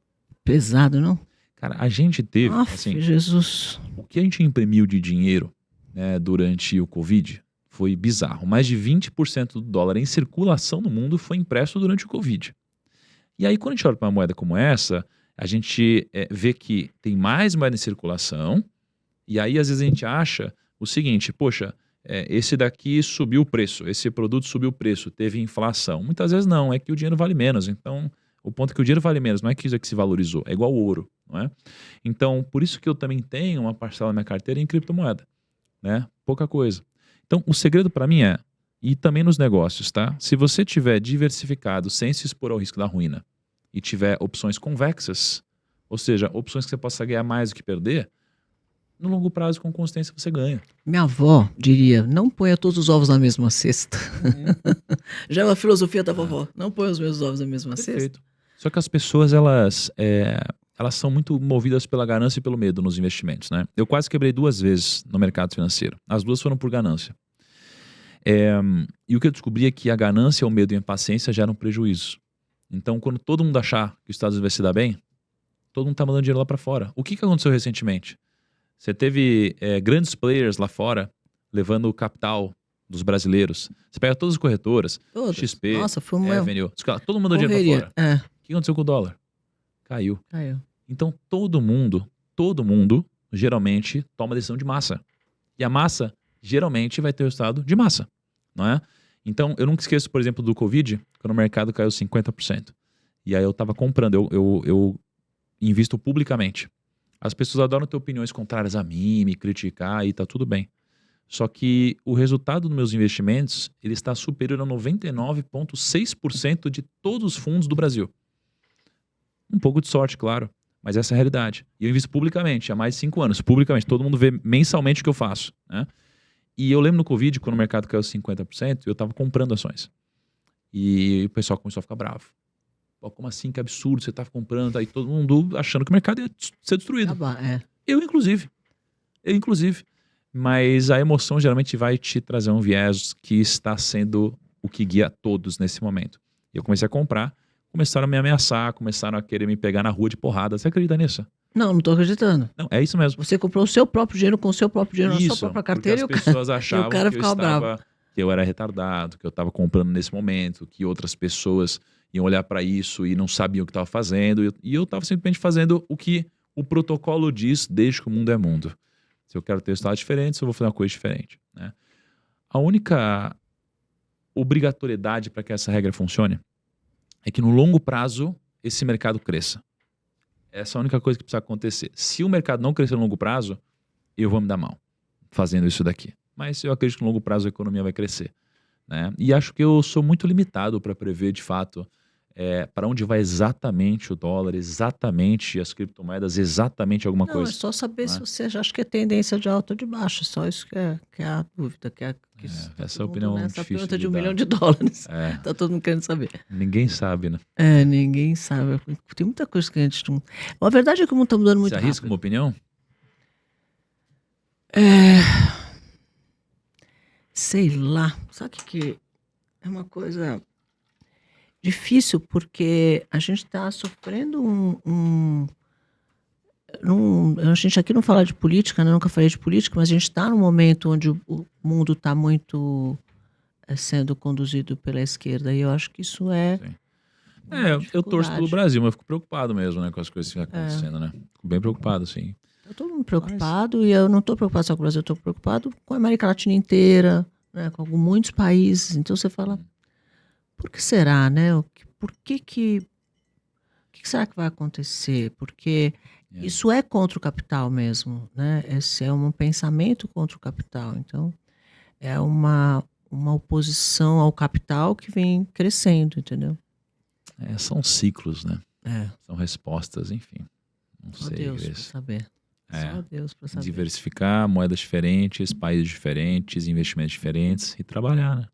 pesado, não? Cara, a gente teve, assim, Jesus. O que a gente imprimiu de dinheiro, né, durante o Covid foi bizarro. Mais de 20% do dólar em circulação no mundo foi impresso durante o Covid. E aí, quando a gente olha para uma moeda como essa, a gente vê que tem mais moeda em circulação, e aí às vezes a gente acha o seguinte, poxa, esse daqui subiu o preço, esse produto subiu o preço, teve inflação. Muitas vezes não, é que o dinheiro vale menos. Então, o ponto é que o dinheiro vale menos, não é que isso aqui se valorizou, é igual ao ouro, não é? Então, por isso que eu também tenho uma parcela da minha carteira em criptomoeda, né? Pouca coisa. Então, o segredo para mim e também nos negócios, tá? Se você tiver diversificado sem se expor ao risco da ruína e tiver opções convexas, ou seja, opções que você possa ganhar mais do que perder, no longo prazo, com consistência, você ganha. Minha avó diria, não ponha todos os ovos na mesma cesta. Já é uma filosofia da vovó, não ponha os meus ovos na mesma cesta. Só que as pessoas, elas são muito movidas pela ganância e pelo medo nos investimentos, né? Eu quase quebrei 2 vezes no mercado financeiro. As 2 foram por ganância. E o que eu descobri é que a ganância, o medo e a impaciência geram prejuízo. Então, quando todo mundo achar que os Estados Unidos vai se dar bem, todo mundo está mandando dinheiro lá para fora. O que aconteceu recentemente? Você teve grandes players lá fora levando o capital dos brasileiros. Você pega todas as corretoras, Todas. XP, Nossa, foi Avenue, todo mundo mandou dinheiro para fora. O que aconteceu com o dólar? Caiu. Caiu. Então todo mundo geralmente toma decisão de massa. E a massa geralmente vai ter o resultado de massa, não é? Então, eu nunca esqueço, por exemplo, do Covid, quando o mercado caiu 50%. E aí eu estava comprando, eu invisto publicamente. As pessoas adoram ter opiniões contrárias a mim, me criticar e tá tudo bem. Só que o resultado dos meus investimentos, ele está superior a 99,6% de todos os fundos do Brasil. Um pouco de sorte, claro, mas essa é a realidade. E eu invisto publicamente, há mais de 5 anos, publicamente. Todo mundo vê mensalmente o que eu faço, né? E eu lembro no Covid, quando o mercado caiu 50%, eu estava comprando ações. E o pessoal começou a ficar bravo. Pô, como assim? Que absurdo, você está comprando. Aí todo mundo achando que o mercado ia ser destruído. Eu, inclusive. Mas a emoção geralmente vai te trazer um viés que está sendo o que guia todos nesse momento. E eu comecei a comprar, começaram a me ameaçar, começaram a querer me pegar na rua de porrada. Você acredita nisso? Não tô acreditando. Não, é isso mesmo. Você comprou o seu próprio dinheiro com o seu próprio dinheiro na sua própria carteira e as pessoas achavam que eu era retardado, que eu estava comprando nesse momento, que outras pessoas iam olhar para isso e não sabiam o que estava fazendo. E eu estava simplesmente fazendo o que o protocolo diz desde que o mundo é mundo. Se eu quero ter resultados diferentes, eu vou fazer uma coisa diferente, né? A única obrigatoriedade para que essa regra funcione é que no longo prazo esse mercado cresça. Essa é a única coisa que precisa acontecer. Se o mercado não crescer no longo prazo, eu vou me dar mal fazendo isso daqui. Mas eu acredito que no longo prazo a economia vai crescer, né? E acho que eu sou muito limitado para prever de fato para onde vai exatamente o dólar, exatamente as criptomoedas, exatamente alguma coisa. É só saber, né, se você acha que é tendência de alta ou de baixa. Só isso que é a dúvida. Essa é a opinião difícil pergunta de dar. $1 milhão. Tá todo mundo querendo saber. Ninguém sabe, né? Ninguém sabe. Tem muita coisa que a gente não... A verdade é que o mundo está mudando muito rápido. Você arrisca uma opinião? Sei lá. Sabe que é uma coisa difícil, porque a gente está sofrendo a gente aqui não fala de política, né? Nunca falei de política, mas a gente está num momento onde o mundo está muito sendo conduzido pela esquerda, e eu acho que isso eu torço pelo Brasil, mas eu fico preocupado mesmo, né, com as coisas que estão acontecendo, né? Fico bem preocupado, sim. Eu estou muito preocupado, e eu não estou preocupado só com o Brasil, eu estou preocupado com a América Latina inteira, né, com muitos países. Então você fala, por que será, né? Por que será que vai acontecer? Porque isso é contra o capital mesmo, né? Esse é um pensamento contra o capital. Então, é uma oposição ao capital que vem crescendo, entendeu? São ciclos, né? São respostas, enfim. Não Só sei. Deus para saber. Só Deus para saber. Diversificar, moedas diferentes, países diferentes, investimentos diferentes e trabalhar, né?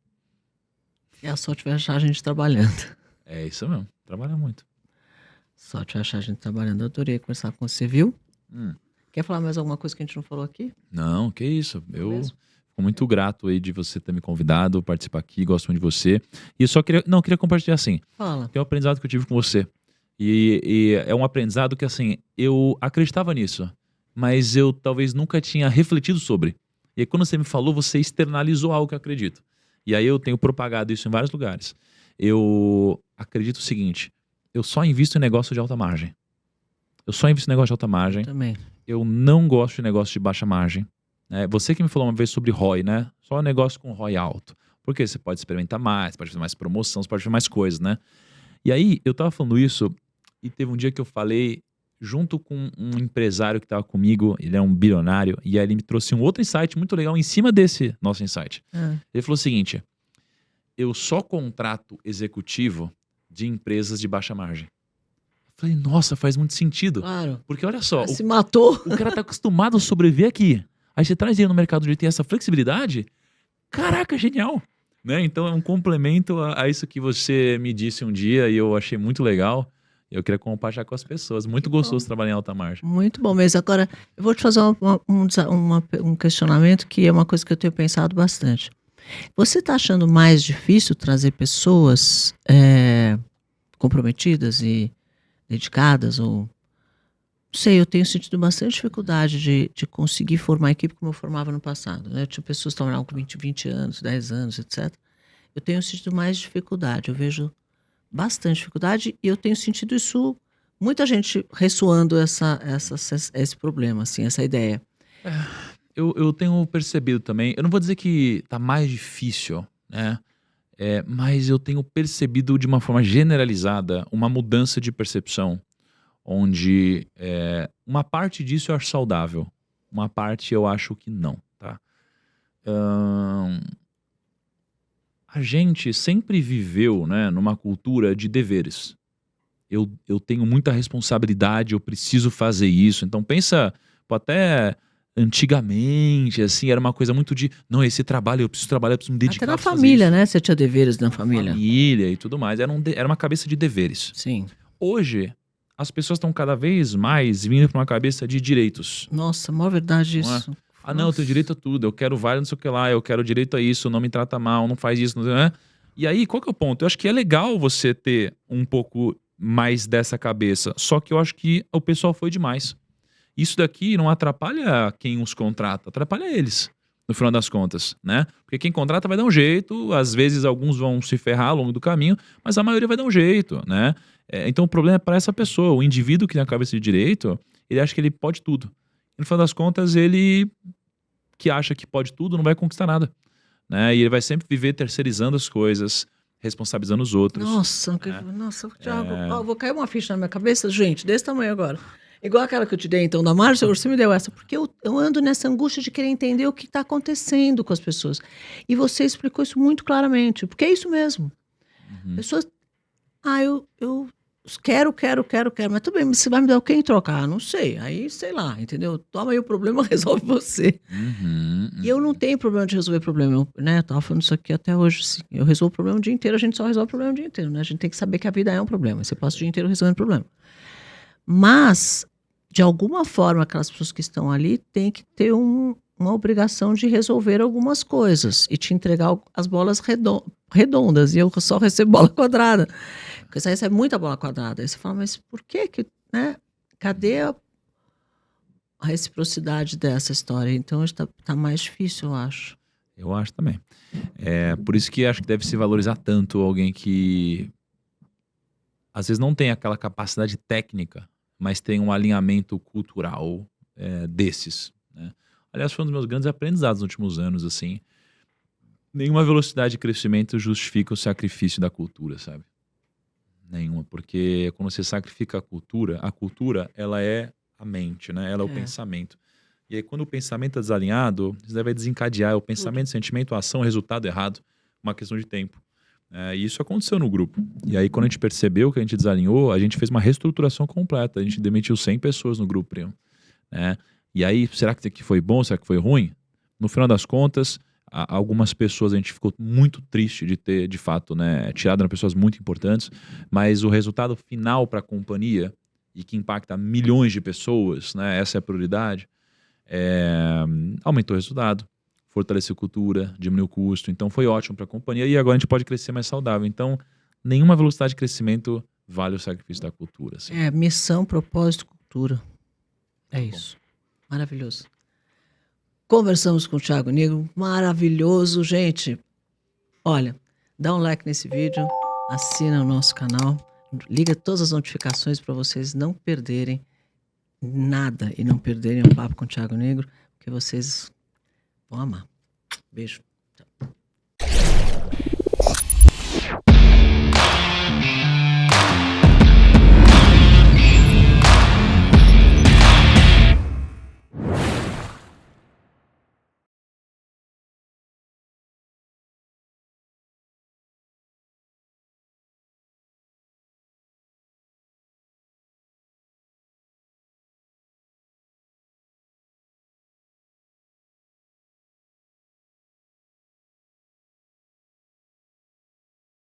E a sorte vai achar a gente trabalhando. É isso mesmo, trabalhar muito. Sorte vai achar a gente trabalhando. Eu adorei conversar com você, viu? Quer falar mais alguma coisa que a gente não falou aqui? Não, que isso. Eu fico muito grato aí de você ter me convidado, participar aqui, gosto muito de você. E eu só queria compartilhar assim. Fala. Que é um aprendizado que eu tive com você. E é um aprendizado que assim, eu acreditava nisso, mas eu talvez nunca tinha refletido sobre. E aí quando você me falou, você externalizou algo que eu acredito. E aí eu tenho propagado isso em vários lugares. Eu acredito o seguinte: eu só invisto em negócio de alta margem. Eu só invisto em negócio de alta margem. Também. Eu não gosto de negócio de baixa margem. Você que me falou uma vez sobre ROI, né? Só negócio com ROI alto. Porque você pode experimentar mais, pode fazer mais promoção, você pode fazer mais coisas, né? E aí, eu tava falando isso e teve um dia que eu falei junto com um empresário que tava comigo, ele é um bilionário, e aí ele me trouxe um outro insight muito legal em cima desse nosso insight. Ele falou o seguinte: eu só contrato executivo de empresas de baixa margem. Eu falei, nossa, faz muito sentido. Claro. Porque olha só, se matou. O cara tá acostumado a sobreviver aqui. Aí você traz ele no mercado de ter essa flexibilidade. Caraca, genial. Né? Então é um complemento a isso que você me disse um dia e eu achei muito legal. Eu queria compartilhar com as pessoas. Muito gostoso trabalhar em alta margem. Muito bom mesmo. Agora, eu vou te fazer um questionamento que é uma coisa que eu tenho pensado bastante. Você está achando mais difícil trazer pessoas comprometidas e dedicadas? Ou não sei, eu tenho sentido bastante dificuldade de conseguir formar a equipe como eu formava no passado, né? Tinha pessoas que estavam com 20 anos, 10 anos, etc. Eu tenho sentido mais dificuldade. Eu vejo bastante dificuldade e eu tenho sentido isso muita gente ressoando esse problema, assim, essa ideia. Eu tenho percebido também, eu não vou dizer que tá mais difícil, né? Mas eu tenho percebido de uma forma generalizada uma mudança de percepção, onde uma parte disso eu acho saudável, uma parte eu acho que não, tá? A gente sempre viveu, né, numa cultura de deveres. Eu tenho muita responsabilidade, eu preciso fazer isso. Então pensa, pô, até antigamente, assim, era uma coisa muito de, não, esse trabalho, eu preciso trabalhar, eu preciso me dedicar. Até na pra fazer família, isso. né? Você tinha deveres na família. Família e tudo mais. Era uma cabeça de deveres. Sim. Hoje, as pessoas estão cada vez mais vindo para uma cabeça de direitos. Nossa, maior verdade Não é? isso. Ah, não, eu tenho direito a tudo, eu quero vale não sei o que lá, eu quero direito a isso, não me trata mal, não faz isso, não sei, né? E aí, qual que é o ponto? Eu acho que é legal você ter um pouco mais dessa cabeça, só que eu acho que o pessoal foi demais. Isso daqui não atrapalha quem os contrata, atrapalha eles, no final das contas, né? Porque quem contrata vai dar um jeito, às vezes alguns vão se ferrar ao longo do caminho, mas a maioria vai dar um jeito, né? Então o problema é para essa pessoa, o indivíduo que tem a cabeça de direito, ele acha que ele pode tudo. E no final das contas, ele que acha que pode tudo não vai conquistar nada, né? E ele vai sempre viver terceirizando as coisas, responsabilizando os outros. Nossa, Thiago, vou cair uma ficha na minha cabeça, gente, desse tamanho agora. Igual aquela que eu te dei, então, da Márcia, você me deu essa, porque eu ando nessa angústia de querer entender o que está acontecendo com as pessoas. E você explicou isso muito claramente, porque é isso mesmo. Pessoas, eu quero, mas tudo bem, mas você vai me dar o que em trocar? Não sei, aí sei lá, entendeu? Toma aí o problema, resolve você. E eu não tenho problema de resolver problema, né? Eu tava falando isso aqui até hoje, sim. Eu resolvo o problema o dia inteiro, a gente só resolve o problema o dia inteiro, né? A gente tem que saber que a vida é um problema, você passa o dia inteiro resolvendo problema. Mas, de alguma forma, aquelas pessoas que estão ali têm que ter uma obrigação de resolver algumas coisas e te entregar as bolas redondas, e eu só recebo bola quadrada. Porque você recebe muita bola quadrada. Aí você fala, mas por que, né? Cadê a reciprocidade dessa história? Então tá mais difícil, eu acho. Eu acho também. Por isso que acho que deve se valorizar tanto alguém que às vezes não tem aquela capacidade técnica, mas tem um alinhamento cultural desses, né? Aliás, foi um dos meus grandes aprendizados nos últimos anos, assim. Nenhuma velocidade de crescimento justifica o sacrifício da cultura, sabe? Nenhuma, porque quando você sacrifica a cultura, ela é a mente, né? Ela é o pensamento. E aí, quando o pensamento é desalinhado, isso vai desencadear o pensamento, sentimento, ação, resultado errado, uma questão de tempo. E isso aconteceu no grupo. E aí, quando a gente percebeu que a gente desalinhou, a gente fez uma reestruturação completa. A gente demitiu 100 pessoas no grupo, né? E aí, será que foi bom? Será que foi ruim? No final das contas, algumas pessoas a gente ficou muito triste de ter, de fato, né, tirado pessoas muito importantes, mas o resultado final para a companhia, e que impacta milhões de pessoas, né, essa é a prioridade, aumentou o resultado, fortaleceu a cultura, diminuiu o custo, então foi ótimo para a companhia e agora a gente pode crescer mais saudável. Então, nenhuma velocidade de crescimento vale o sacrifício da cultura. Assim. Missão, propósito, cultura. É isso. Maravilhoso. Conversamos com o Thiago Negro, maravilhoso, gente. Olha, dá um like nesse vídeo, assina o nosso canal, liga todas as notificações para vocês não perderem nada e não perderem o papo com o Thiago Negro, porque vocês vão amar. Beijo. Tchau.